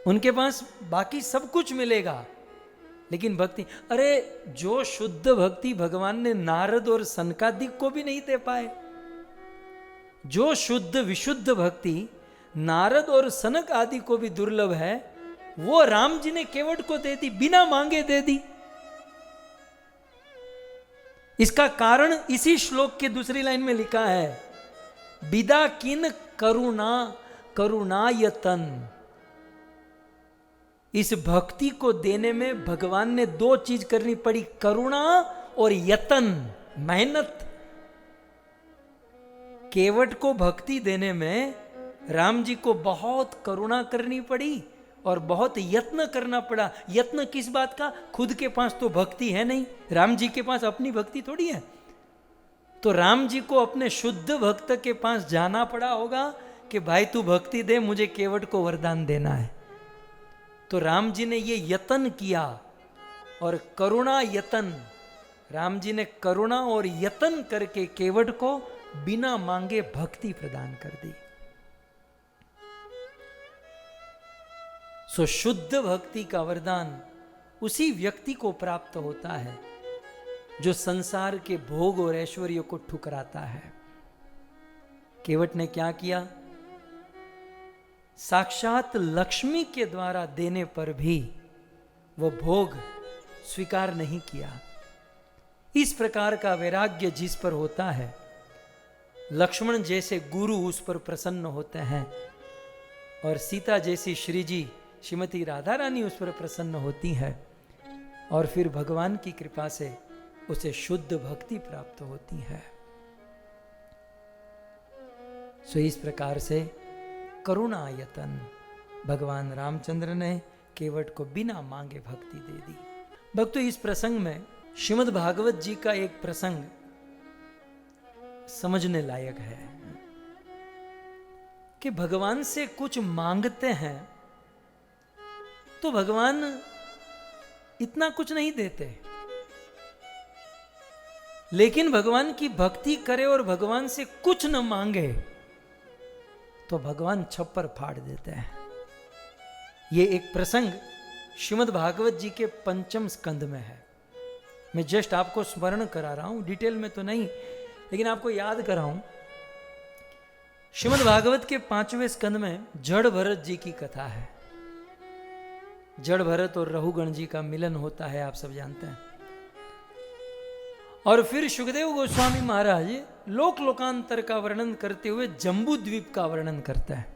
उनके पास बाकी सब कुछ मिलेगा, लेकिन भक्ति, अरे जो शुद्ध भक्ति भगवान ने नारद और सनकादिक को भी नहीं दे पाए, जो शुद्ध विशुद्ध भक्ति नारद और सनक आदि को भी दुर्लभ है, वो राम जी ने केवट को दे दी, बिना मांगे दे दी। इसका कारण इसी श्लोक के दूसरी लाइन में लिखा है, बिदा किन करुणा करुणायतन। इस भक्ति को देने में भगवान ने दो चीज करनी पड़ी, करुणा और यतन, मेहनत। केवट को भक्ति देने में राम जी को बहुत करुणा करनी पड़ी और बहुत यत्न करना पड़ा। यत्न किस बात का? खुद के पास तो भक्ति है नहीं, राम जी के पास अपनी भक्ति थोड़ी है। तो राम जी को अपने शुद्ध भक्त के पास जाना पड़ा होगा कि भाई तू भक्ति दे, मुझे केवट को वरदान देना है। तो राम जी ने ये यत्न किया, और करुणा यत्न, राम जी ने करुणा और यत्न करके केवट को बिना मांगे भक्ति प्रदान कर दी। सो शुद्ध भक्ति का वरदान उसी व्यक्ति को प्राप्त होता है जो संसार के भोग और ऐश्वर्य को ठुकराता है। केवट ने क्या किया? साक्षात लक्ष्मी के द्वारा देने पर भी वह भोग स्वीकार नहीं किया। इस प्रकार का वैराग्य जिस पर होता है, लक्ष्मण जैसे गुरु उस पर प्रसन्न होते हैं, और सीता जैसी श्री जी श्रीमती राधा रानी उस पर प्रसन्न होती है, और फिर भगवान की कृपा से उसे शुद्ध भक्ति प्राप्त होती है। सो इस प्रकार से करुणायतन भगवान रामचंद्र ने केवट को बिना मांगे भक्ति दे दी। भक्तों, इस प्रसंग में श्रीमद् भागवत जी का एक प्रसंग समझने लायक है कि भगवान से कुछ मांगते हैं तो भगवान इतना कुछ नहीं देते, लेकिन भगवान की भक्ति करे और भगवान से कुछ न मांगे तो भगवान छप्पर फाड़ देते हैं। ये एक प्रसंग श्रीमद् भागवत जी के 5वें स्कंद में है। मैं जस्ट आपको स्मरण करा रहा हूं, डिटेल में तो नहीं, लेकिन आपको याद कराऊं। श्रीमद् भागवत के 5वें स्कंद में जड़ भरत जी की कथा है। जड़ भरत और रघुगण जी का मिलन होता है, आप सब जानते हैं। और फिर सुखदेव गोस्वामी महाराज लोक लोकांतर का वर्णन करते हुए जम्बू द्वीप का वर्णन करता है।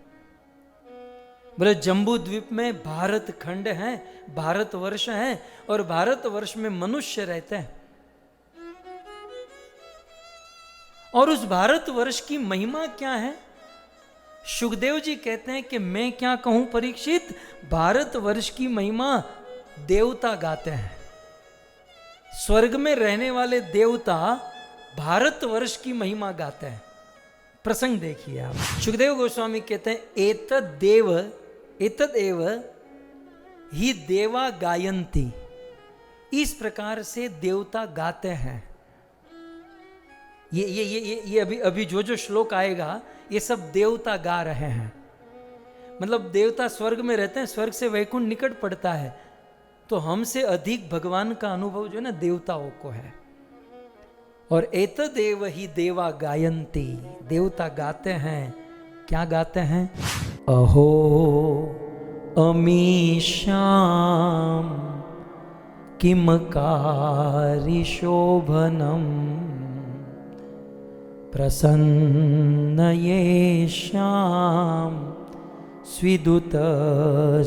बोले जम्बू द्वीप में भारत खंड है, भारतवर्ष है, और भारतवर्ष में मनुष्य रहते हैं। और उस भारतवर्ष की महिमा क्या है? सुखदेव जी कहते हैं कि मैं क्या कहूं परीक्षित, भारतवर्ष की महिमा देवता गाते हैं। स्वर्ग में रहने वाले देवता भारतवर्ष की महिमा गाते हैं। प्रसंग देखिए आप। सुखदेव गोस्वामी कहते हैं एतद एव ही देवा गायंती, इस प्रकार से देवता गाते हैं। ये अभी जो श्लोक आएगा ये सब देवता गा रहे हैं। मतलब देवता स्वर्ग में रहते हैं, स्वर्ग से वैकुंठ निकट पड़ता है, तो हमसे अधिक भगवान का अनुभव जो है ना देवताओं को है। और एतदेव ही देवा गायंती, देवता गाते हैं। क्या गाते हैं? अहो अमीशाम किमकारी शोभनम प्रसन्न येषां स्विदुत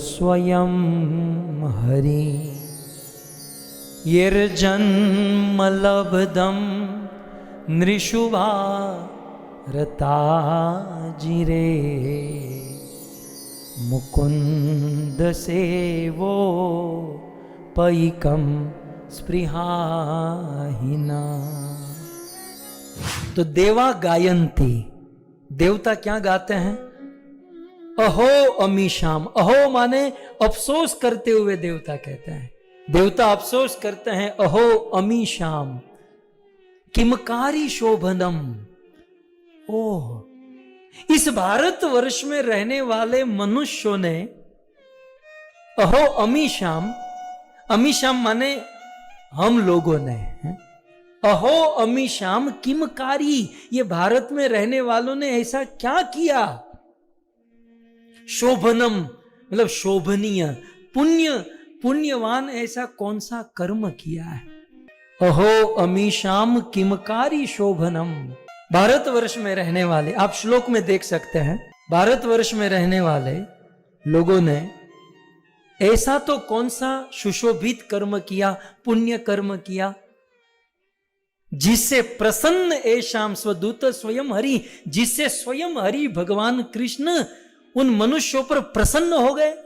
स्वयं हरि यर्जन्मलब्धं नृषुवा रताजिरे मुकुंद सेवो पैकम स्पृहाहिना। तो देवा गायंती, देवता क्या गाते हैं? अहो अमीशाम, अहो माने अफसोस करते हुए देवता कहते हैं। देवता अफसोस करते हैं, अहो अमीशाम किमकारी शोभनम। ओह, इस भारतवर्ष में रहने वाले मनुष्यों ने अहो अमीशाम, अमीशाम माने हम लोगों ने, अहो अमीशाम किमकारी, ये भारत में रहने वालों ने ऐसा क्या किया? शोभनम मतलब शोभनीय, पुण्यवान ऐसा कौन सा कर्म किया है? अहो अमीशाम किमकारी शोभनम। भारतवर्ष में रहने वाले, आप श्लोक में देख सकते हैं, भारतवर्ष में रहने वाले लोगों ने ऐसा तो कौन सा सुशोभित कर्म किया, पुण्य कर्म किया, जिससे प्रसन्न एशाम स्वदूत स्वयं हरि, जिससे स्वयं हरि भगवान कृष्ण उन मनुष्यों पर प्रसन्न हो गए।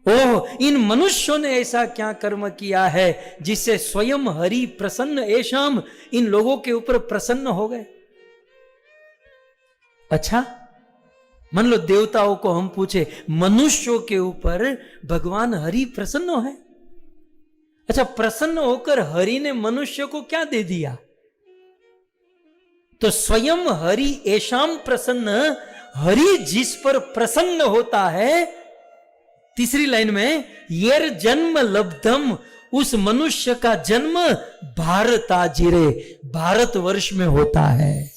ओह, इन मनुष्यों ने ऐसा क्या कर्म किया है जिससे स्वयं हरि प्रसन्न एशाम, इन लोगों के ऊपर प्रसन्न हो गए। अच्छा, मान लो देवताओं को हम पूछे, मनुष्यों के ऊपर भगवान हरि प्रसन्न है। अच्छा, प्रसन्न होकर हरि ने मनुष्य को क्या दे दिया? तो स्वयं हरि एशाम प्रसन्न, हरि जिस पर प्रसन्न होता है, तीसरी लाइन में येर जन्म लब्धम, उस मनुष्य का जन्म भारताजिरे, भारतवर्ष में होता है।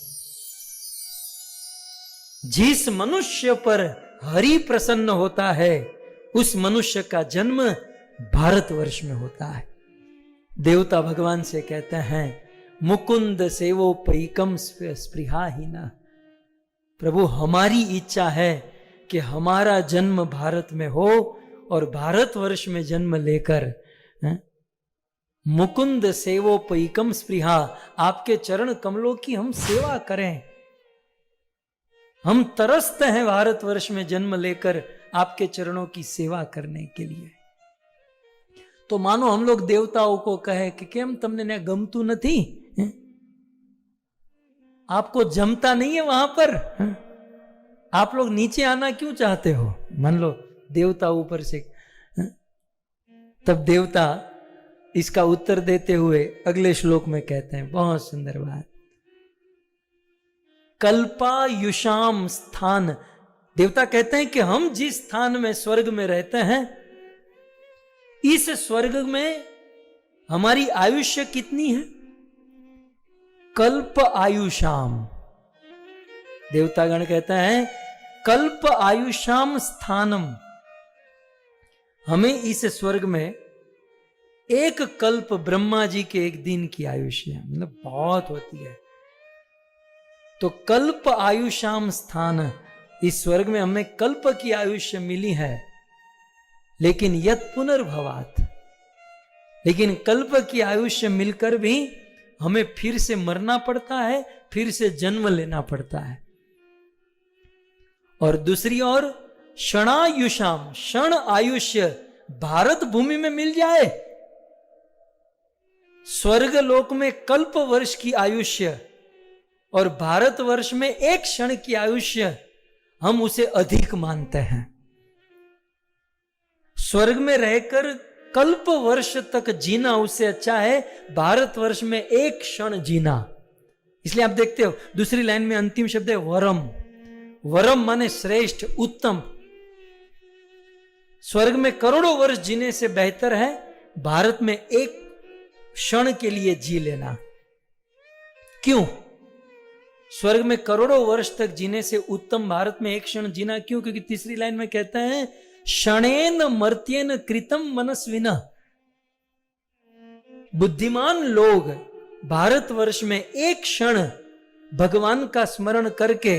जिस मनुष्य पर हरि प्रसन्न होता है उस मनुष्य का जन्म भारतवर्ष में होता है। देवता भगवान से कहते हैं मुकुंद सेवो पैकम स्पृहाहीना, प्रभु हमारी इच्छा है कि हमारा जन्म भारत में हो और भारतवर्ष में जन्म लेकर मुकुंद सेवो पैकम स्पृहा, आपके चरण कमलों की हम सेवा करें। हम तरसते हैं भारतवर्ष में जन्म लेकर आपके चरणों की सेवा करने के लिए। तो मानो हम लोग देवताओं को कहे कि केम तमने ने गमतू नहीं, आपको जमता नहीं है वहां पर, आप लोग नीचे आना क्यों चाहते हो? मान लो देवता ऊपर से, तब देवता इसका उत्तर देते हुए अगले श्लोक में कहते हैं, बहुत सुंदर बात, कल्पायुषाम स्थान। देवता कहते हैं कि हम जिस स्थान में स्वर्ग में रहते हैं, इस स्वर्ग में हमारी आयुष्य कितनी है? कल्प आयुषाम। देवतागण कहते हैं कल्प आयुषाम स्थानम, हमें इस स्वर्ग में एक कल्प, ब्रह्मा जी के एक दिन की आयुष्य मतलब बहुत होती है। तो कल्प आयुषाम स्थान, इस स्वर्ग में हमें कल्प की आयुष्य मिली है। लेकिन यत पुनर्भवात, लेकिन कल्प की आयुष्य मिलकर भी हमें फिर से मरना पड़ता है, फिर से जन्म लेना पड़ता है। और दूसरी ओर क्षणायुषाम, क्षण आयुष्य भारत भूमि में मिल जाए, स्वर्ग लोक में कल्प वर्ष की आयुष्य और भारतवर्ष में एक क्षण की आयुष्य हम उसे अधिक मानते हैं। स्वर्ग में रहकर कल्प वर्ष तक जीना उससे अच्छा है भारतवर्ष में एक क्षण जीना। इसलिए आप देखते हो दूसरी लाइन में अंतिम शब्द है वरम। वरम माने श्रेष्ठ, उत्तम। स्वर्ग में करोड़ों वर्ष जीने से बेहतर है भारत में एक क्षण के लिए जी लेना। क्यों? स्वर्ग में करोड़ों वर्ष तक जीने से उत्तम भारत में एक क्षण जीना क्यों? क्योंकि तीसरी लाइन में कहता है क्षणेन मर्त्येन कृतम मनस्विना। बुद्धिमान लोग भारतवर्ष में एक क्षण भगवान का स्मरण करके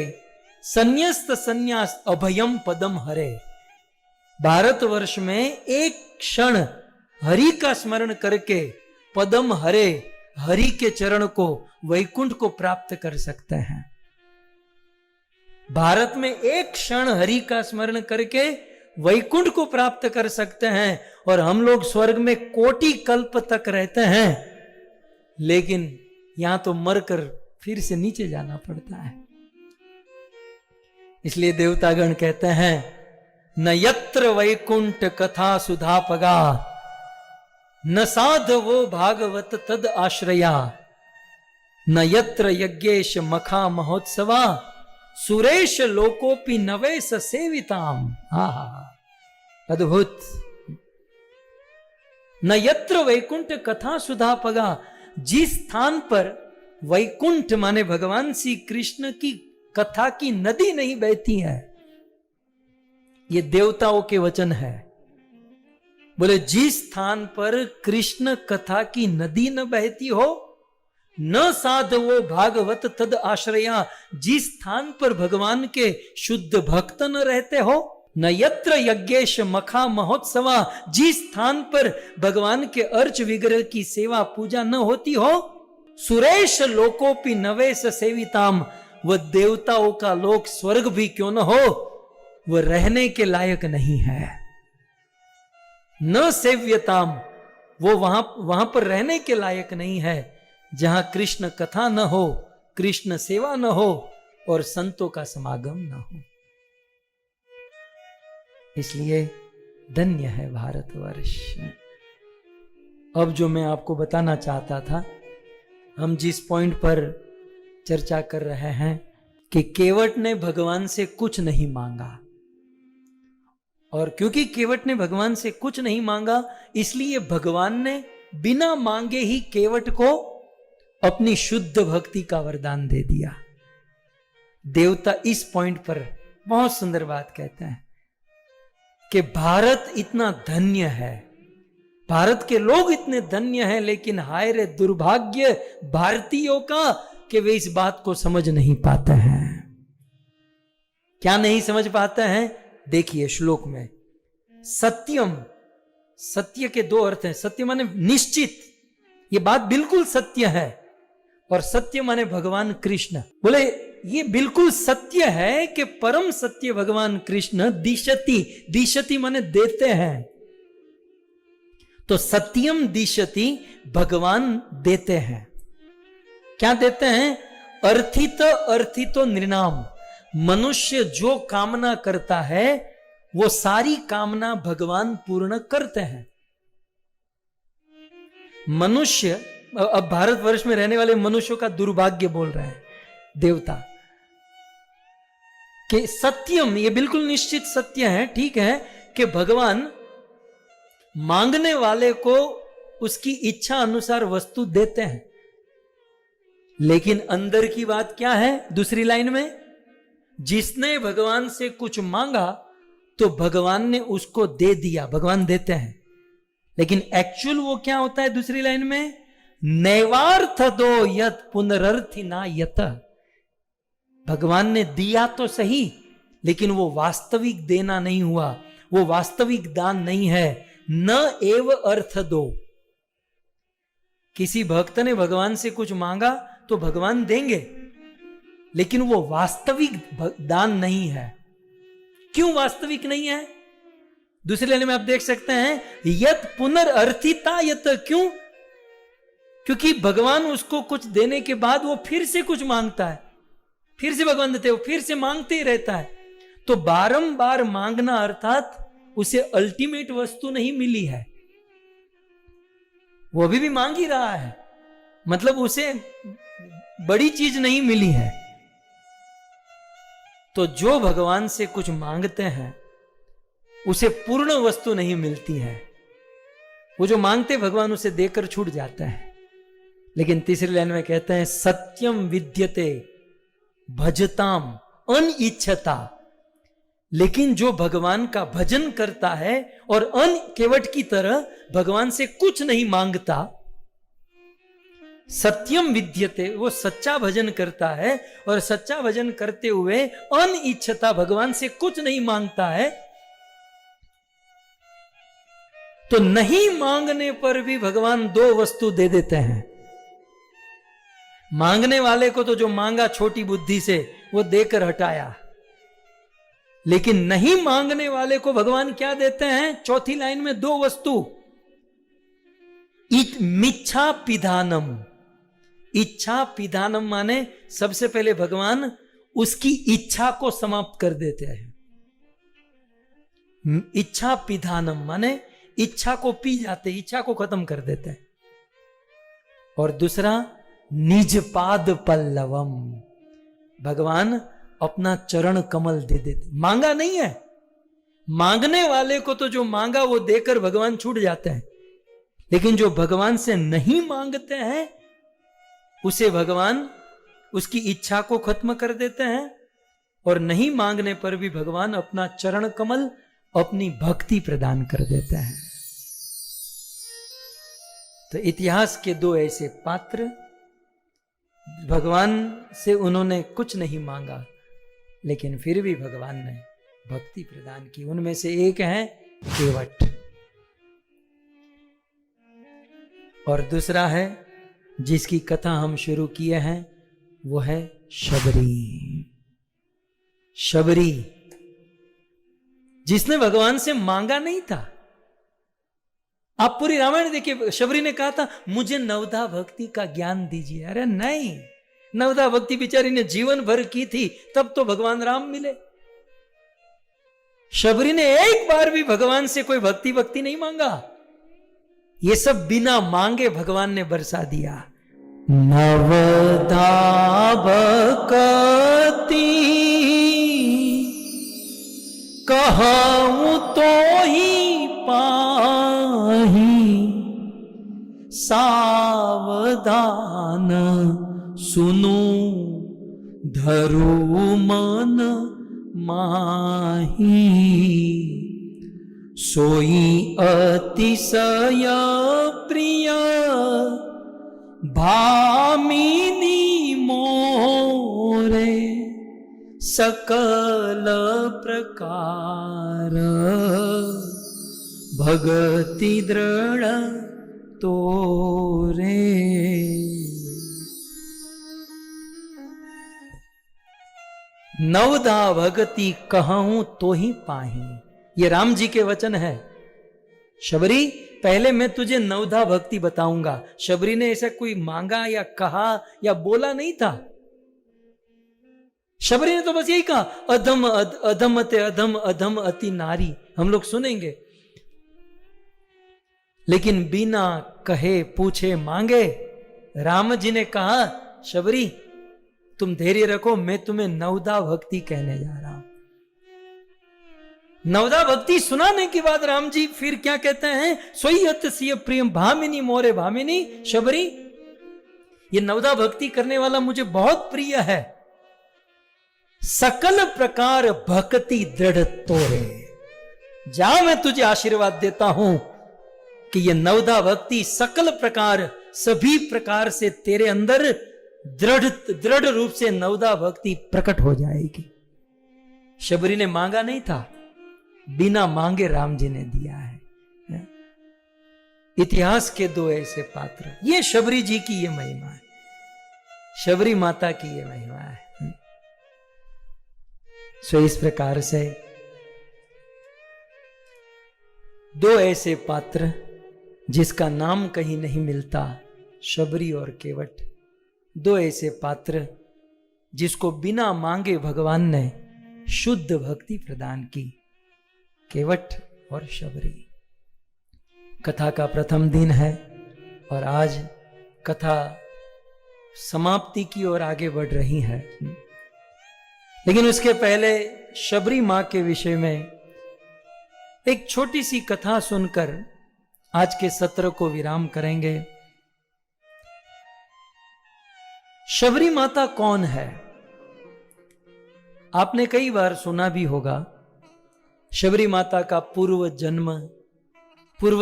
संन्यस्त संन्यास अभयम पदम हरे। भारतवर्ष में एक क्षण हरि का स्मरण करके पदम हरे, हरि के चरण को, वैकुंठ को प्राप्त कर सकते हैं। भारत में एक क्षण हरि का स्मरण करके वैकुंठ को प्राप्त कर सकते हैं और हम लोग स्वर्ग में कोटि कल्प तक रहते हैं, लेकिन यहां तो मरकर फिर से नीचे जाना पड़ता है। इसलिए देवतागण कहते हैं न यत्र वैकुंठ कथा सुधापगा न साधवो भागवत तद आश्रया न यत्र यज्ञेश मखा महोत्सवा सुरेश लोकोपि नवेश सेविताम। अद्भुत। न यत्र वैकुंठ कथा सुधापगा, जिस स्थान पर वैकुंठ माने भगवान श्री कृष्ण की कथा की नदी नहीं बहती है, ये देवताओं के वचन है। बोले जिस स्थान पर कृष्ण कथा की नदी न बहती हो, न साधवो भागवत तद आश्रया, जिस स्थान पर भगवान के शुद्ध भक्त न रहते हो, न यत्र यज्ञेश मखा महोत्सवा, जिस स्थान पर भगवान के अर्च विग्रह की सेवा पूजा न होती हो, सुरेश लोकोपि नवेश सेविताम, वह देवताओं का लोक स्वर्ग भी क्यों न हो, वह रहने के लायक नहीं है। न सेव्यताम, वो वहां पर रहने के लायक नहीं है जहां कृष्ण कथा न हो, कृष्ण सेवा न हो और संतों का समागम न हो। इसलिए धन्य है भारतवर्ष। अब जो मैं आपको बताना चाहता था, हम जिस पॉइंट पर चर्चा कर रहे हैं कि केवट ने भगवान से कुछ नहीं मांगा, और क्योंकि केवट ने भगवान से कुछ नहीं मांगा, इसलिए भगवान ने बिना मांगे ही केवट को अपनी शुद्ध भक्ति का वरदान दे दिया। देवता इस पॉइंट पर बहुत सुंदर बात कहते हैं कि भारत इतना धन्य है, भारत के लोग इतने धन्य हैं, लेकिन हाय रे दुर्भाग्य भारतीयों का कि वे इस बात को समझ नहीं पाते हैं। क्या नहीं समझ पाते हैं? देखिए श्लोक में सत्यम, सत्य के दो अर्थ हैं। सत्य माने निश्चित, ये बात बिल्कुल सत्य है, और सत्य माने भगवान कृष्ण। बोले ये बिल्कुल सत्य है कि परम सत्य भगवान कृष्ण दिशति, दिशति माने देते हैं, तो सत्यम दिशति, भगवान देते हैं। क्या देते हैं? अर्थित अर्थितो नृणाम, मनुष्य जो कामना करता है वो सारी कामना भगवान पूर्ण करते हैं। मनुष्य, अब भारतवर्ष में रहने वाले मनुष्यों का दुर्भाग्य बोल रहे हैं देवता कि सत्यम, ये बिल्कुल निश्चित सत्य है, ठीक है, कि भगवान मांगने वाले को उसकी इच्छा अनुसार वस्तु देते हैं, लेकिन अंदर की बात क्या है? दूसरी लाइन में, जिसने भगवान से कुछ मांगा तो भगवान ने उसको दे दिया, भगवान देते हैं, लेकिन एक्चुअल वो क्या होता है? दूसरी लाइन में, नैवार्थ दो यत पुनरर्थि ना यत, भगवान ने दिया तो सही, लेकिन वो वास्तविक देना नहीं हुआ, वो वास्तविक दान नहीं है। न एव अर्थ दो, किसी भक्त ने भगवान से कुछ मांगा तो भगवान देंगे, लेकिन वो वास्तविक दान नहीं है। क्यों वास्तविक नहीं है? दूसरे लाइन में आप देख सकते हैं, यत पुनर्र्थिता यत, क्यों? क्योंकि भगवान उसको कुछ देने के बाद वो फिर से कुछ मांगता है, फिर से भगवान देते, वो फिर से मांगते ही रहता है। तो बारंबार मांगना अर्थात उसे अल्टीमेट वस्तु नहीं मिली है, वो अभी भी मांग ही रहा है, मतलब उसे बड़ी चीज नहीं मिली है। तो जो भगवान से कुछ मांगते हैं उसे पूर्ण वस्तु नहीं मिलती है, वो जो मांगते भगवान उसे देकर छूट जाता है। लेकिन तीसरी लाइन में कहते हैं सत्यम विद्यते भजताम अनिच्छता। लेकिन जो भगवान का भजन करता है और केवट की तरह भगवान से कुछ नहीं मांगता, सत्यम विद्यते, वो सच्चा भजन करता है और सच्चा भजन करते हुए अनिच्छता, भगवान से कुछ नहीं मांगता है, तो नहीं मांगने पर भी भगवान दो वस्तु दे देते हैं। मांगने वाले को तो जो मांगा छोटी बुद्धि से वो देकर हटाया, लेकिन नहीं मांगने वाले को भगवान क्या देते हैं? चौथी लाइन में दो वस्तु, मिच्छा पिधानम। इच्छा पिधानम माने सबसे पहले भगवान उसकी इच्छा को समाप्त कर देते हैं। इच्छा पिधानम माने इच्छा को पी जाते, इच्छा को खत्म कर देते हैं। और दूसरा निज पाद पल्लवम, भगवान अपना चरण कमल दे देते। मांगा नहीं है, मांगने वाले को तो जो मांगा वो देकर भगवान छूट जाते हैं, लेकिन जो भगवान से नहीं मांगते हैं उसे भगवान उसकी इच्छा को खत्म कर देते हैं, और नहीं मांगने पर भी भगवान अपना चरण कमल, अपनी भक्ति प्रदान कर देते हैं। तो इतिहास के दो ऐसे पात्र, भगवान से उन्होंने कुछ नहीं मांगा लेकिन फिर भी भगवान ने भक्ति प्रदान की। उनमें से एक है केवट और दूसरा है जिसकी कथा हम शुरू किए हैं, वो है शबरी। शबरी जिसने भगवान से मांगा नहीं था। आप पूरी रामायण देखिए, शबरी ने कहा था मुझे नवधा भक्ति का ज्ञान दीजिए। अरे नहीं, नवधा भक्ति बेचारी ने जीवन भर की थी, तब तो भगवान राम मिले। शबरी ने एक बार भी भगवान से कोई भक्ति नहीं मांगा। ये सब बिना मांगे भगवान ने बरसा दिया। नवधा भक्ति कहूं तो ही पाही, सावधान सुनो धरो मन माही। सोई अतिशय प्रिय भामिनी मोरे, सकल प्रकार भगति दृढ़ तोरे। नवधा भगति कहूं तो ही पाही, ये राम जी के वचन है। शबरी पहले मैं तुझे नवधा भक्ति बताऊंगा। शबरी ने ऐसा कोई मांगा या कहा या बोला नहीं था। शबरी ने तो बस यही कहा, अधम अधम ते अधम अधम अति नारी। हम लोग सुनेंगे, लेकिन बिना कहे पूछे मांगे राम जी ने कहा, शबरी तुम धैर्य रखो, मैं तुम्हें नवधा भक्ति कहने जा रहा हूं। नवधा भक्ति सुनाने के बाद राम जी फिर क्या कहते हैं, सोयत सिय प्रियम भामिनी मोरे भामिनी। शबरी ये नवधा भक्ति करने वाला मुझे बहुत प्रिय है। सकल प्रकार भक्ति दृढ़ तोरे, जा मैं तुझे आशीर्वाद देता हूं कि ये नवधा भक्ति सकल प्रकार, सभी प्रकार से तेरे अंदर दृढ़ रूप से नवधा भक्ति प्रकट हो जाएगी। शबरी ने मांगा नहीं था, बिना मांगे राम जी ने दिया है। इतिहास के दो ऐसे पात्र, ये शबरी जी की ये महिमा है, शबरी माता की ये महिमा है। सो इस प्रकार से दो ऐसे पात्र जिसका नाम कहीं नहीं मिलता, शबरी और केवट, दो ऐसे पात्र जिसको बिना मांगे भगवान ने शुद्ध भक्ति प्रदान की, केवट और शबरी। कथा का प्रथम दिन है और आज कथा समाप्ति की ओर आगे बढ़ रही है। लेकिन उसके पहले शबरी मां के विषय में एक छोटी सी कथा सुनकर आज के सत्र को विराम करेंगे। शबरी माता कौन है? आपने कई बार सुना भी होगा शबरी माता का पूर्व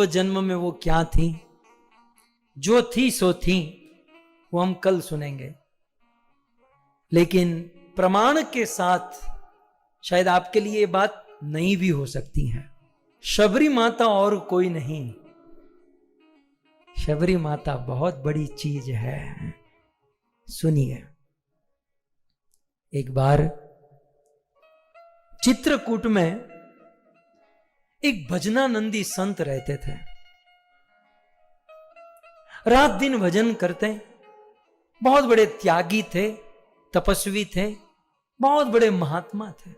जन्म में वो क्या थी। जो थी सो थी, वो हम कल सुनेंगे। लेकिन प्रमाण के साथ शायद आपके लिए ये बात नहीं भी हो सकती है। शबरी माता और कोई नहीं, शबरी माता बहुत बड़ी चीज है। सुनिए, एक बार चित्रकूट में एक भजनानंदी संत रहते थे। रात दिन भजन करते, बहुत बड़े त्यागी थे, तपस्वी थे, बहुत बड़े महात्मा थे।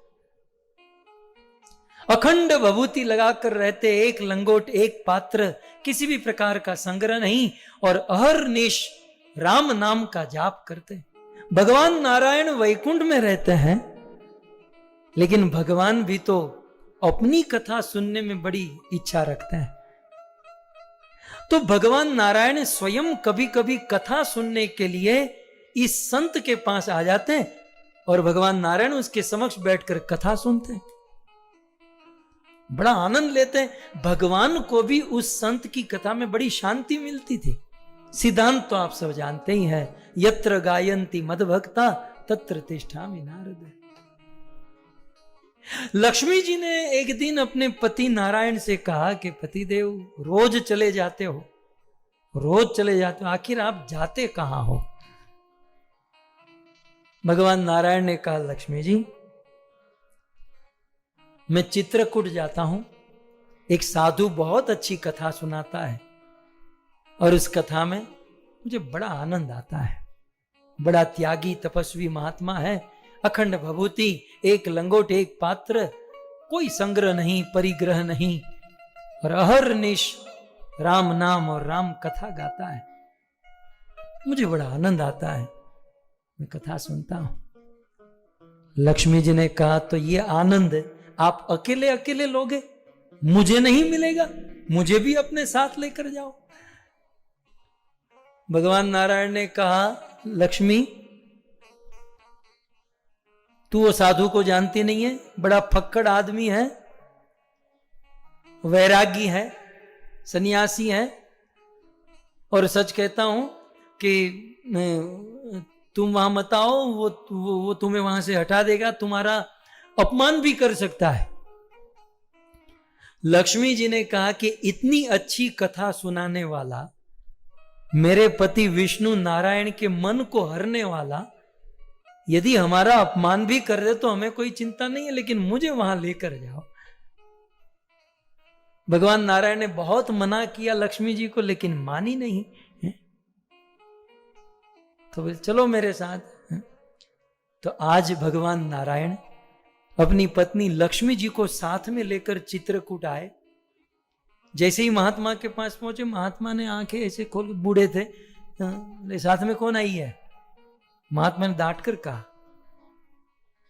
अखंड भभूति लगाकर रहते, एक लंगोट एक पात्र, किसी भी प्रकार का संग्रह नहीं, और अहर्निश राम नाम का जाप करते। भगवान नारायण वैकुंठ में रहते हैं, लेकिन भगवान भी तो अपनी कथा सुनने में बड़ी इच्छा रखते हैं। तो भगवान नारायण स्वयं कभी कभी कथा सुनने के लिए इस संत के पास आ जाते हैं और भगवान नारायण उसके समक्ष बैठकर कथा सुनते हैं, बड़ा आनंद लेते हैं। भगवान को भी उस संत की कथा में बड़ी शांति मिलती थी। सिद्धांत तो आप सब जानते ही हैं, यत्र गायन्ति मद्भक्ता तत्र तिष्ठामि नारद। लक्ष्मी जी ने एक दिन अपने पति नारायण से कहा कि पतिदेव, रोज चले जाते हो, आखिर आप जाते कहां हो? भगवान नारायण ने कहा, लक्ष्मी जी, मैं चित्रकूट जाता हूं, एक साधु बहुत अच्छी कथा सुनाता है और उस कथा में मुझे बड़ा आनंद आता है। बड़ा त्यागी तपस्वी महात्मा है, अखंड भभूति, एक लंगोट एक पात्र, कोई संग्रह नहीं, परिग्रह नहीं, और अहर्निश राम नाम और राम कथा गाता है। मुझे बड़ा आनंद आता है, मैं कथा सुनता हूं। लक्ष्मी जी ने कहा, तो ये आनंद आप अकेले अकेले लोगे, मुझे नहीं मिलेगा, मुझे भी अपने साथ लेकर जाओ। भगवान नारायण ने कहा, लक्ष्मी, तू वो साधु को जानती नहीं है, बड़ा फक्कड़ आदमी है, वैरागी है, सन्यासी है, और सच कहता हूं कि तुम वहां मत आओ, वो तुम्हें वहां से हटा देगा, तुम्हारा अपमान भी कर सकता है। लक्ष्मी जी ने कहा कि इतनी अच्छी कथा सुनाने वाला, मेरे पति विष्णु नारायण के मन को हरने वाला, यदि हमारा अपमान भी कर दे तो हमें कोई चिंता नहीं है, लेकिन मुझे वहां लेकर जाओ। भगवान नारायण ने बहुत मना किया लक्ष्मी जी को, लेकिन मानी नहीं है? तो बोले चलो मेरे साथ है? तो आज भगवान नारायण अपनी पत्नी लक्ष्मी जी को साथ में लेकर चित्रकूट आए। जैसे ही महात्मा के पास पहुंचे, महात्मा ने आंखें ऐसे खोल, बूढ़े थे, साथ में कौन आई है? महात्मा ने डांट कर कहा,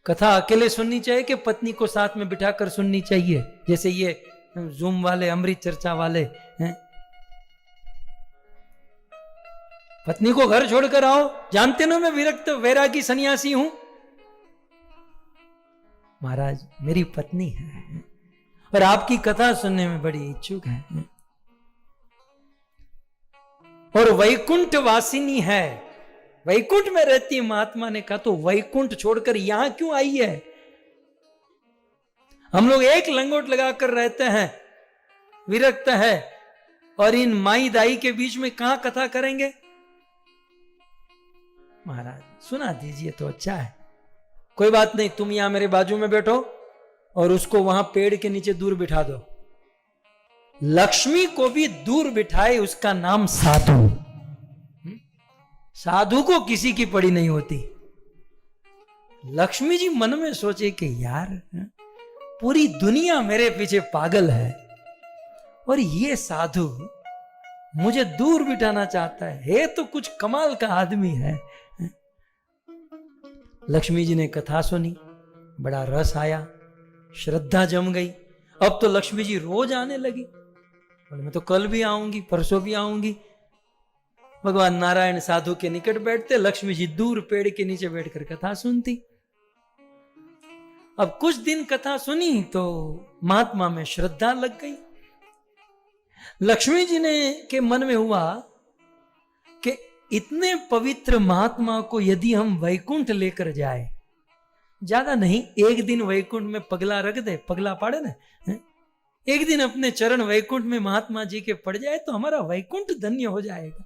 कथा अकेले सुननी चाहिए कि पत्नी को साथ में बिठाकर सुननी चाहिए, जैसे ये जूम वाले, अमृत चर्चा वाले हैं? पत्नी को घर छोड़कर आओ, जानते ना मैं विरक्त वैरागी सन्यासी हूं। महाराज, मेरी पत्नी है और आपकी कथा सुनने में बड़ी इच्छुक है, और वैकुंठ वासिनी है, वैकुंठ में रहती है। महात्मा ने कहा, तो वैकुंठ छोड़कर यहां क्यों आई है? हम लोग एक लंगोट लगाकर रहते हैं, विरक्त है, और इन माई दाई के बीच में कहां कथा करेंगे? महाराज, सुना दीजिए तो अच्छा है। कोई बात नहीं, तुम यहां मेरे बाजू में बैठो और उसको वहां पेड़ के नीचे दूर बिठा दो। लक्ष्मी को भी दूर बिठाए, उसका नाम साधु। साधु को किसी की पड़ी नहीं होती। लक्ष्मी जी मन में सोचे कि यार पूरी दुनिया मेरे पीछे पागल है और ये साधु मुझे दूर बिठाना चाहता है तो कुछ कमाल का आदमी है। लक्ष्मी जी ने कथा सुनी, बड़ा रस आया, श्रद्धा जम गई। अब तो लक्ष्मी जी रोज आने लगी। बोले मैं तो कल भी आऊंगी, परसों भी आऊंगी। भगवान नारायण साधु के निकट बैठते, लक्ष्मी जी दूर पेड़ के नीचे बैठकर कथा सुनती। अब कुछ दिन कथा सुनी तो महात्मा में श्रद्धा लग गई। लक्ष्मी जी ने के मन में हुआ कि इतने पवित्र महात्मा को यदि हम वैकुंठ लेकर जाए, ज्यादा नहीं, एक दिन वैकुंठ में पगला रख दे, पगला पाड़े ना, एक दिन अपने चरण वैकुंठ में महात्मा जी के पड़ जाए तो हमारा वैकुंठ धन्य हो जाएगा।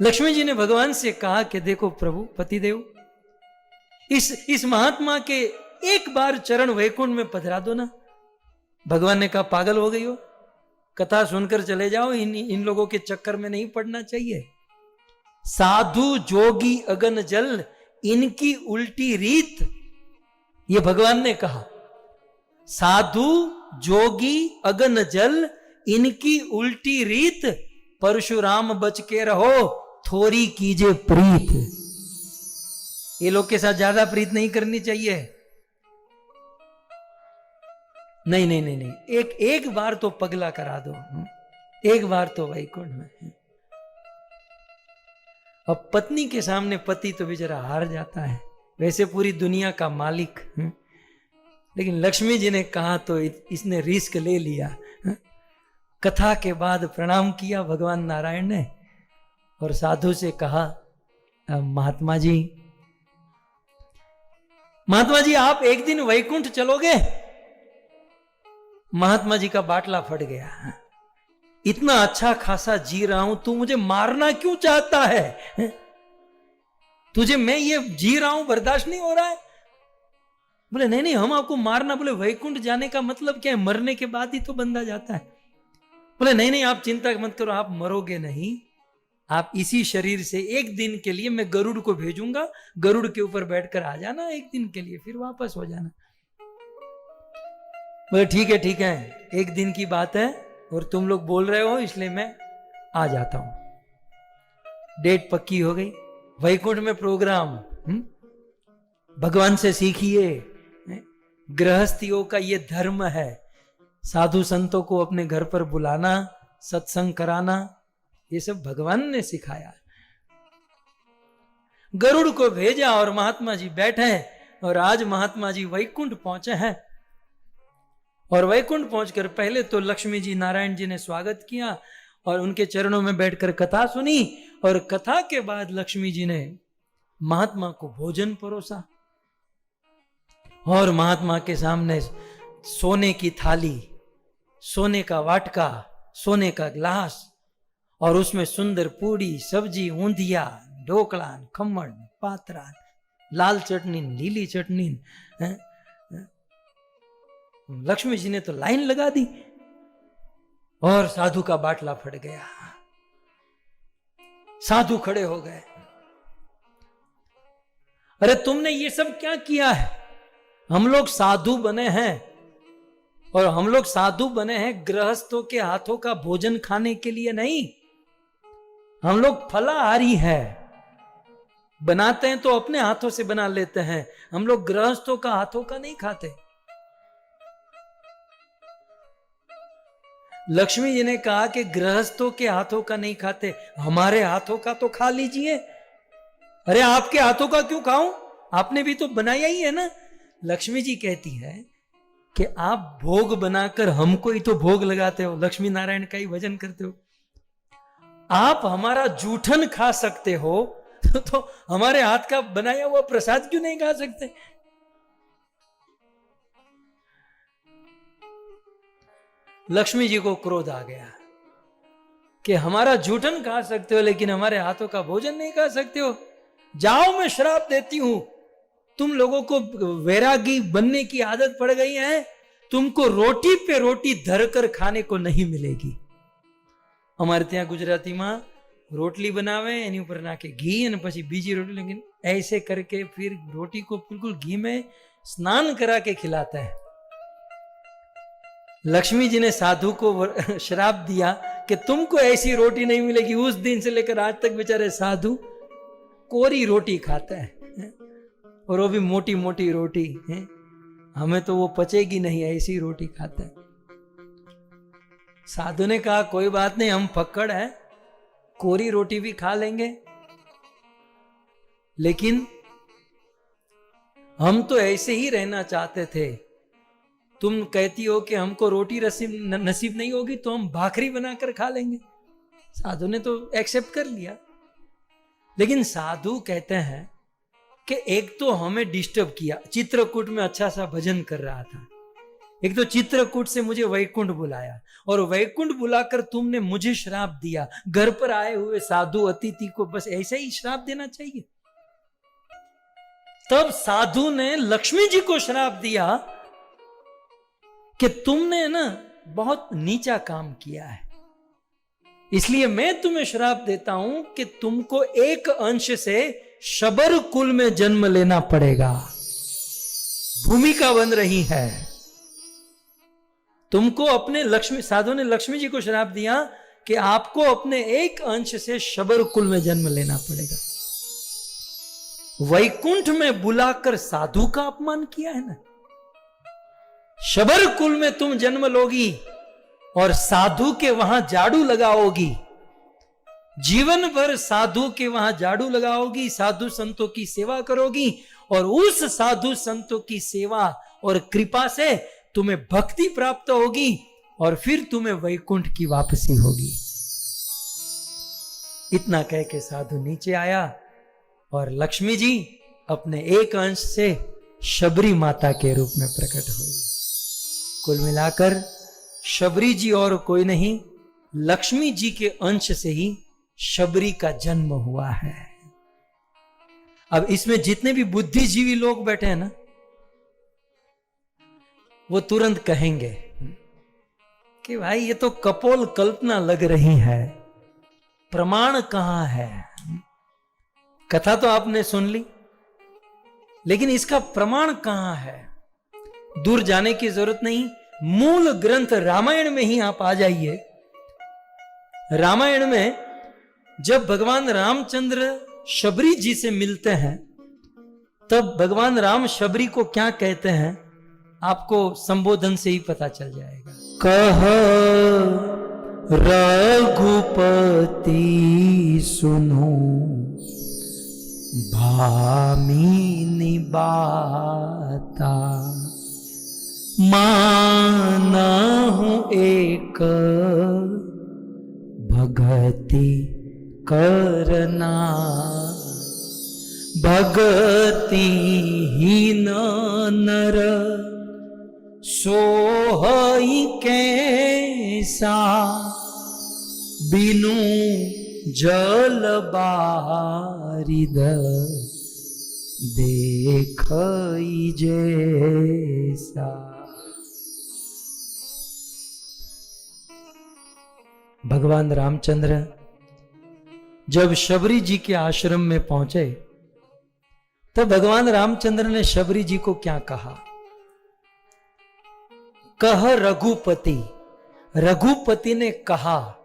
लक्ष्मी जी ने भगवान से कहा कि देखो प्रभु पतिदेव, इस महात्मा के एक बार चरण वैकुंठ में पधरा दो ना। भगवान ने कहा पागल हो गई हो, कथा सुनकर चले जाओ, इन लोगों के चक्कर में नहीं पड़ना चाहिए। साधु जोगी अगन जल इनकी उल्टी रीत, ये भगवान ने कहा। साधु जोगी अगन जल इनकी उल्टी रीत, परशुराम बच के रहो थोड़ी कीजिए प्रीत। ये लोग के साथ ज्यादा प्रीत नहीं करनी चाहिए। नहीं नहीं नहीं नहीं, एक बार तो पगला करा दो, एक बार तो वैकुंठ में। अब पत्नी के सामने पति तो बेचारा हार जाता है, वैसे पूरी दुनिया का मालिक, लेकिन लक्ष्मी जी ने कहा तो इसने रिस्क ले लिया। कथा के बाद प्रणाम किया भगवान नारायण ने और साधु से कहा महात्मा जी आप एक दिन वैकुंठ चलोगे? महात्मा जी का बाटला फट गया। इतना अच्छा खासा जी रहा हूं, तू मुझे मारना क्यों चाहता है? तुझे मैं ये जी रहा हूं बर्दाश्त नहीं हो रहा है? बोले नहीं नहीं हम आपको मारना, बोले वैकुंठ जाने का मतलब क्या है? मरने के बाद ही तो बंदा जाता है। बोले नहीं नहीं आप चिंता मत करो, आप मरोगे नहीं, आप इसी शरीर से एक दिन के लिए मैं गरुड़ को भेजूंगा, गरुड़ के ऊपर बैठकर आ जाना एक दिन के लिए, फिर वापस हो जाना। बोले ठीक है, एक दिन की बात है और तुम लोग बोल रहे हो इसलिए मैं आ जाता हूं। डेट पक्की हो गई, वैकुंठ में प्रोग्राम। भगवान से सीखिए, गृहस्थियों का ये धर्म है, साधु संतों को अपने घर पर बुलाना, सत्संग कराना, ये सब भगवान ने सिखाया। गरुड़ को भेजा और महात्मा जी बैठे और आज महात्मा जी वैकुंठ पहुंचे हैं। और वैकुंठ पहुंचकर पहले तो लक्ष्मी जी नारायण जी ने स्वागत किया और उनके चरणों में बैठकर कथा सुनी और कथा के बाद लक्ष्मी जी ने महात्मा को भोजन परोसा और महात्मा के सामने सोने की थाली, सोने का वाटका, सोने का गिलास और उसमें सुंदर पूड़ी, सब्जी, ऊंधिया, ढोकला, खम्मड़, पात्रा, लाल चटनी, नीली चटनी। लक्ष्मी जी ने तो लाइन लगा दी और साधु का बाटला फट गया। साधु खड़े हो गए, अरे तुमने ये सब क्या किया है? हम लोग साधु बने हैं और हम लोग साधु बने हैं गृहस्थों के हाथों का भोजन खाने के लिए नहीं। हम लोग फलाहारी हैं, बनाते हैं तो अपने हाथों से बना लेते हैं, हम लोग गृहस्थों का हाथों का नहीं खाते। लक्ष्मी जी ने कहा कि गृहस्थों के हाथों का नहीं खाते, हमारे हाथों का तो खा लीजिए। अरे आपके हाथों का क्यों खाऊं? आपने भी तो बनाया ही है ना। लक्ष्मी जी कहती है कि आप भोग बनाकर हमको ही तो भोग लगाते हो, लक्ष्मी नारायण का ही भजन करते हो। आप हमारा जूठन खा सकते हो तो हमारे हाथ का बनाया हुआ प्रसाद क्यों नहीं खा सकते? लक्ष्मी जी को क्रोध आ गया कि हमारा जूठन खा सकते हो लेकिन हमारे हाथों का भोजन नहीं खा सकते हो। जाओ मैं श्राप देती हूं, तुम लोगों को वैरागी बनने की आदत पड़ गई है, तुमको रोटी पे रोटी धरकर खाने को नहीं मिलेगी। हमारे ત્યાં ગુજરાતીમાં રોટલી બનાવે, એની ઉપર નાખે ઘી અને પછી બીજી रोटी, लेकिन ऐसे करके फिर रोटी को बिल्कुल घी में स्नान करा के खिलाता है। लक्ष्मी जी ने साधु को श्राप दिया कि तुमको ऐसी रोटी नहीं मिलेगी। उस दिन से लेकर आज तक बेचारे साधु कोरी रोटी खाता है, और वो भी मोटी मोटी रोटी है। हमें तो वो पचेगी नहीं, ऐसी रोटी खाता है। साधु ने कहा कोई बात नहीं, हम फक्कड़ है, कोरी रोटी भी खा लेंगे, लेकिन हम तो ऐसे ही रहना चाहते थे। तुम कहती हो कि हमको रोटी नसीब नहीं होगी तो हम भाखरी बनाकर खा लेंगे। साधु ने तो एक्सेप्ट कर लिया, लेकिन साधु कहते हैं कि एक तो हमें डिस्टर्ब किया। चित्रकूट में अच्छा सा भजन कर रहा था, एक तो चित्रकूट से मुझे वैकुंठ बुलाया, और वैकुंठ बुलाकर तुमने मुझे श्राप दिया। घर पर आए हुए साधु अतिथि को बस ऐसे ही श्राप देना चाहिए? तब साधु ने लक्ष्मी जी को श्राप दिया कि तुमने ना बहुत नीचा काम किया है, इसलिए मैं तुम्हें श्राप देता हूं कि तुमको एक अंश से शबर कुल में जन्म लेना पड़ेगा। भूमिका बन रही है तुमको अपने। साधु ने लक्ष्मी जी को श्राप दिया कि आपको अपने एक अंश से शबर कुल में जन्म लेना पड़ेगा। वैकुंठ में बुलाकर साधु का अपमान किया है ना। शबर कुल में तुम जन्म लोगी और साधु के वहां झाड़ू लगाओगी, जीवन भर साधु के वहां झाड़ू लगाओगी, साधु संतों की सेवा करोगी, और उस साधु संतों की सेवा और कृपा से तुम्हें भक्ति प्राप्त होगी, और फिर तुम्हें वैकुंठ की वापसी होगी। इतना कह के साधु नीचे आया, और लक्ष्मी जी अपने एक अंश से शबरी माता के रूप में प्रकट हुई। कुल मिलाकर शबरी जी और कोई नहीं, लक्ष्मी जी के अंश से ही शबरी का जन्म हुआ है। अब इसमें जितने भी बुद्धिजीवी लोग बैठे हैं ना, वो तुरंत कहेंगे कि भाई ये तो कपोल कल्पना लग रही है, प्रमाण कहां है? कथा तो आपने सुन ली, लेकिन इसका प्रमाण कहां है? दूर जाने की जरूरत नहीं, मूल ग्रंथ रामायण में ही आप आ जाइए। रामायण में जब भगवान रामचंद्र शबरी जी से मिलते हैं, तब भगवान राम शबरी को क्या कहते हैं आपको संबोधन से ही पता चल जाएगा। कह रघुपति सुनो भामिनी बाता, मानहु एक भगति करना, भगति हीन नर सोहई कैसा, बिनु जल बारिद देखई जैसा। भगवान रामचंद्र जब शबरी जी के आश्रम में पहुंचे, तब भगवान रामचंद्र ने शबरी जी को क्या कहा? कह रघुपति, रघुपति ने कहा।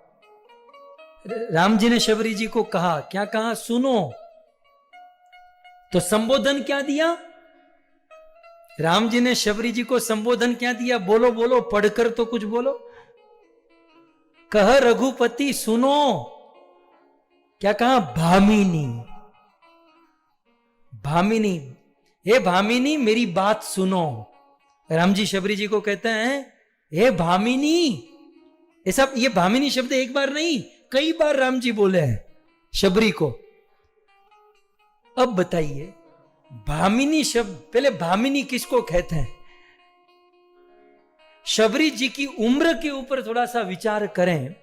राम जी ने शबरी जी को कहा, क्या कहा? सुनो। तो संबोधन क्या दिया? राम जी ने शबरी जी को संबोधन क्या दिया? बोलो बोलो, पढ़कर तो कुछ बोलो। कह रघुपति सुनो। क्या कहा? भामिनी। भामिनी, हे भामिनी मेरी बात सुनो। राम जी शबरी जी को कहते हैं, हे भामिनी। ऐसा ये भामिनी शब्द एक बार नहीं, कई बार राम जी बोले हैं शबरी को। अब बताइए, भामिनी शब्द, पहले भामिनी किसको कहते हैं? शबरी जी की उम्र के ऊपर थोड़ा सा विचार करें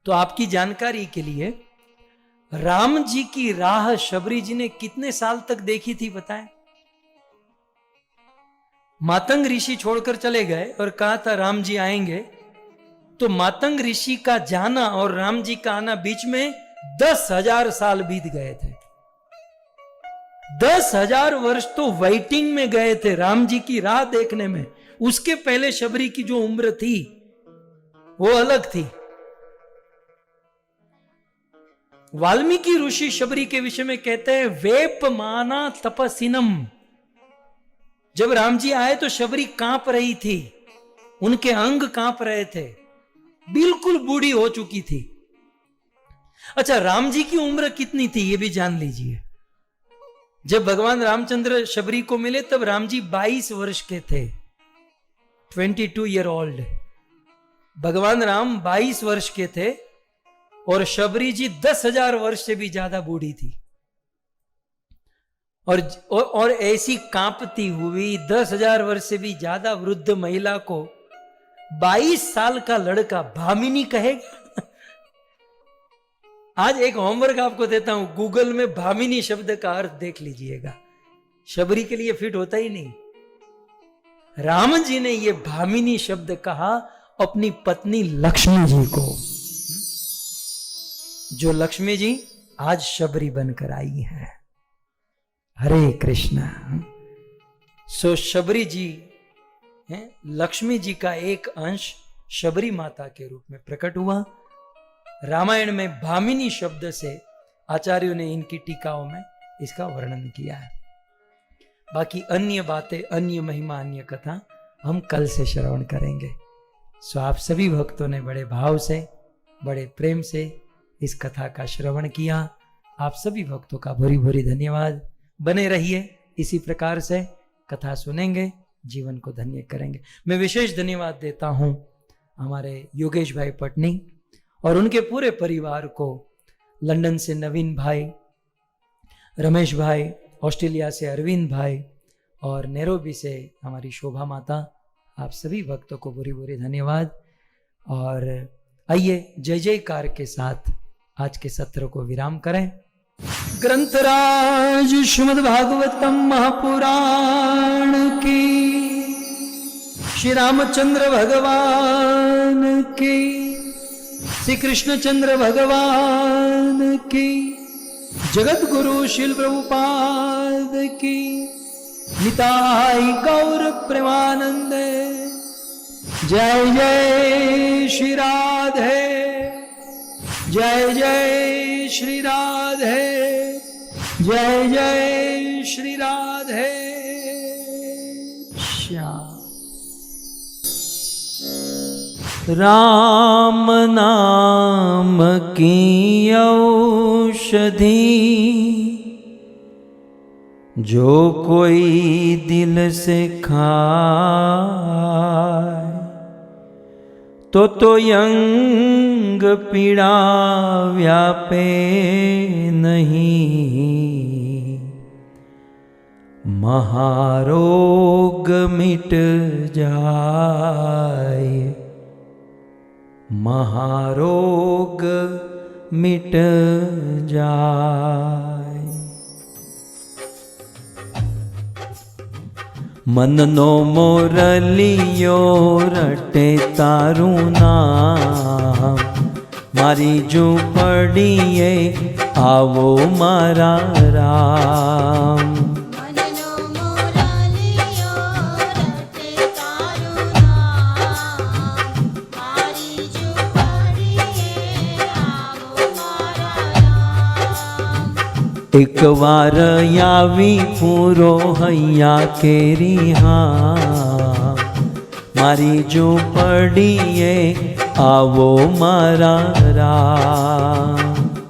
तो आपकी जानकारी के लिए, राम जी की राह शबरी जी ने कितने साल तक देखी थी बताएं? मातंग ऋषि छोड़कर चले गए और कहा था राम जी आएंगे, तो मातंग ऋषि का जाना और राम जी का आना बीच में 10,000 साल बीत गए थे। 10,000 वर्ष तो वेटिंग में गए थे राम जी की राह देखने में। उसके पहले शबरी की जो उम्र थी वो अलग थी। वाल्मीकि ऋषि शबरी के विषय में कहते हैं वेपमाना तपसिनम। जब राम जी आए तो शबरी कांप रही थी, उनके अंग कांप रहे थे, बिल्कुल बूढ़ी हो चुकी थी। अच्छा, राम जी की उम्र कितनी थी ये भी जान लीजिए। जब भगवान रामचंद्र शबरी को मिले तब राम जी 22 वर्ष के थे, 22 ईयर ओल्ड। भगवान राम 22 वर्ष के थे और शबरी जी 10,000 वर्ष से भी ज्यादा बूढ़ी थी। और ऐसी कांपती हुई 10,000 वर्ष से भी ज्यादा वृद्ध महिला को 22 साल का लड़का भामिनी कहेगा? आज एक होमवर्क आपको देता हूं, गूगल में भामिनी शब्द का अर्थ देख लीजिएगा। शबरी के लिए फिट होता ही नहीं। राम जी ने यह भामिनी शब्द कहा अपनी पत्नी लक्ष्मी जी को, जो लक्ष्मी जी आज शबरी बनकर आई है। हरे कृष्णा। सो शबरी जी लक्ष्मी जी का एक अंश शबरी माता के रूप में प्रकट हुआ। रामायण में भामिनी शब्द से आचार्यों ने इनकी टीकाओं में इसका वर्णन किया है। बाकी अन्य बातें, अन्य महिमा, अन्य कथा हम कल से श्रवण करेंगे। सो आप सभी भक्तों ने बड़े भाव से, बड़े प्रेम से इस कथा का श्रवण किया। आप सभी भक्तों का भरी भरी धन्यवाद। बने रहिए इसी प्रकार से, कथा सुनेंगे, जीवन को धन्य करेंगे। मैं विशेष धन्यवाद देता हूं हमारे योगेश भाई पटनी और उनके पूरे परिवार को। लंदन से नवीन भाई, रमेश भाई, ऑस्ट्रेलिया से अरविंद भाई और नैरोबी से हमारी शोभा माता। आप सभी भक्तों को बुरी बुरी धन्यवाद। और आइए जय जयकार के साथ आज के सत्र को विराम करें। ग्रंथराज श्रीमद् भागवतम महापुराण की, श्री रामचंद्र भगवान की, श्री कृष्णचंद्र भगवान की, जगत गुरु शिल प्रभुपाद की, निताई गौर प्रेमानंद। जय जय श्री राधे, जय जय श्री राधे, जय जय श्री राधे श्याम। राम नाम की औषधि जो कोई दिल से खाए तो यंग पीड़ा व्यापे नहीं, महारोग मिट जाए, महारोग मिट जाए। मननो मोरलियो रटे तारू नाम, मारी झूंपड़ीए आवो मारा राम। मननो मोरलियो रटे तारू नाम, मारी झूंपड़ीए आवो मारा राम। एक बार यावी पूरो हैया केरी हाँ, मारी झूंपड़ीए आवो मारा राम।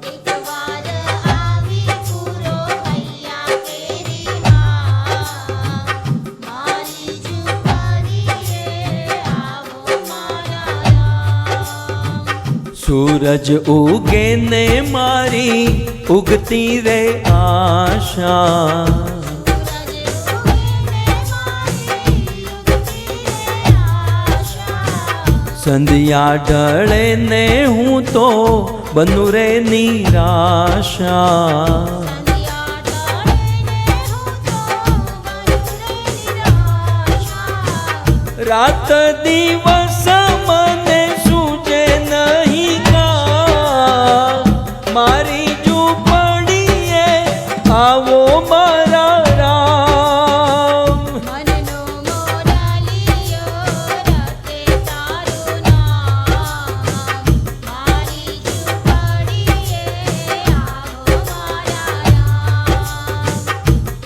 एक बार आवी पूरो हैया केरी हाँ, मारी झूंपड़ीए आवो मारा राम। सूरज उगे ने मारी उगती रे आशा, संध्या ढळे ने हूँ तो बनू रे निराशा। रात दिवस मने सूझ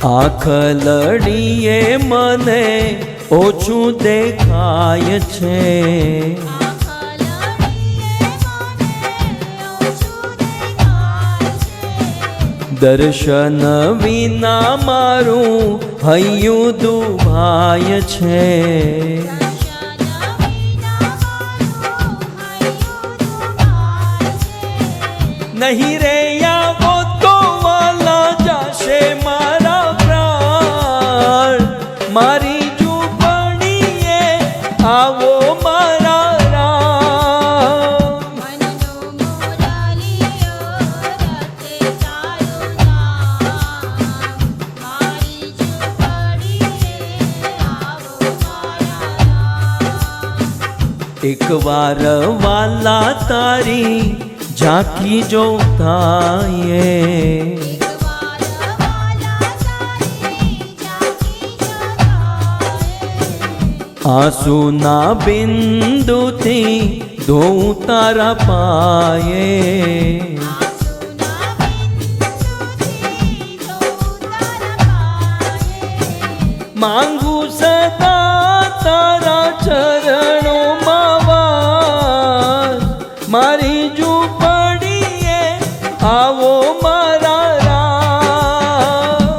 આંખ લડીએ મને ઓછું દેખાય છે, દર્શન વિના મારું હૈયું દુભાય છે, નહીં રે આવો તો વાલા જાશે મારા પ્રાણ, મારી ઝૂંપડીએ આવો મારા રામ. એક વાર વાલા તારી ઝાંકી જોતાયે, આંસુના બિંદુથી ધોઉં તારા પાયે, માંગુ સદા તારા ચરણોમાં વાસ, મારી ઝૂંપડીએ આવો મારા રામ.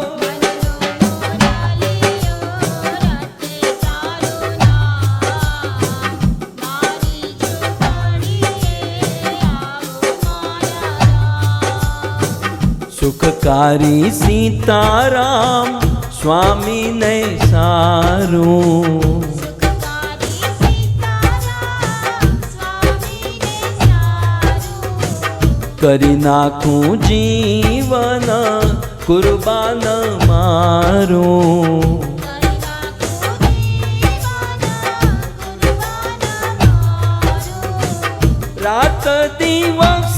સુખકારી સીતારામ સ્વામીને સારું, કરી નાખું જીવન કુરબાન મારું, રાત દિવસ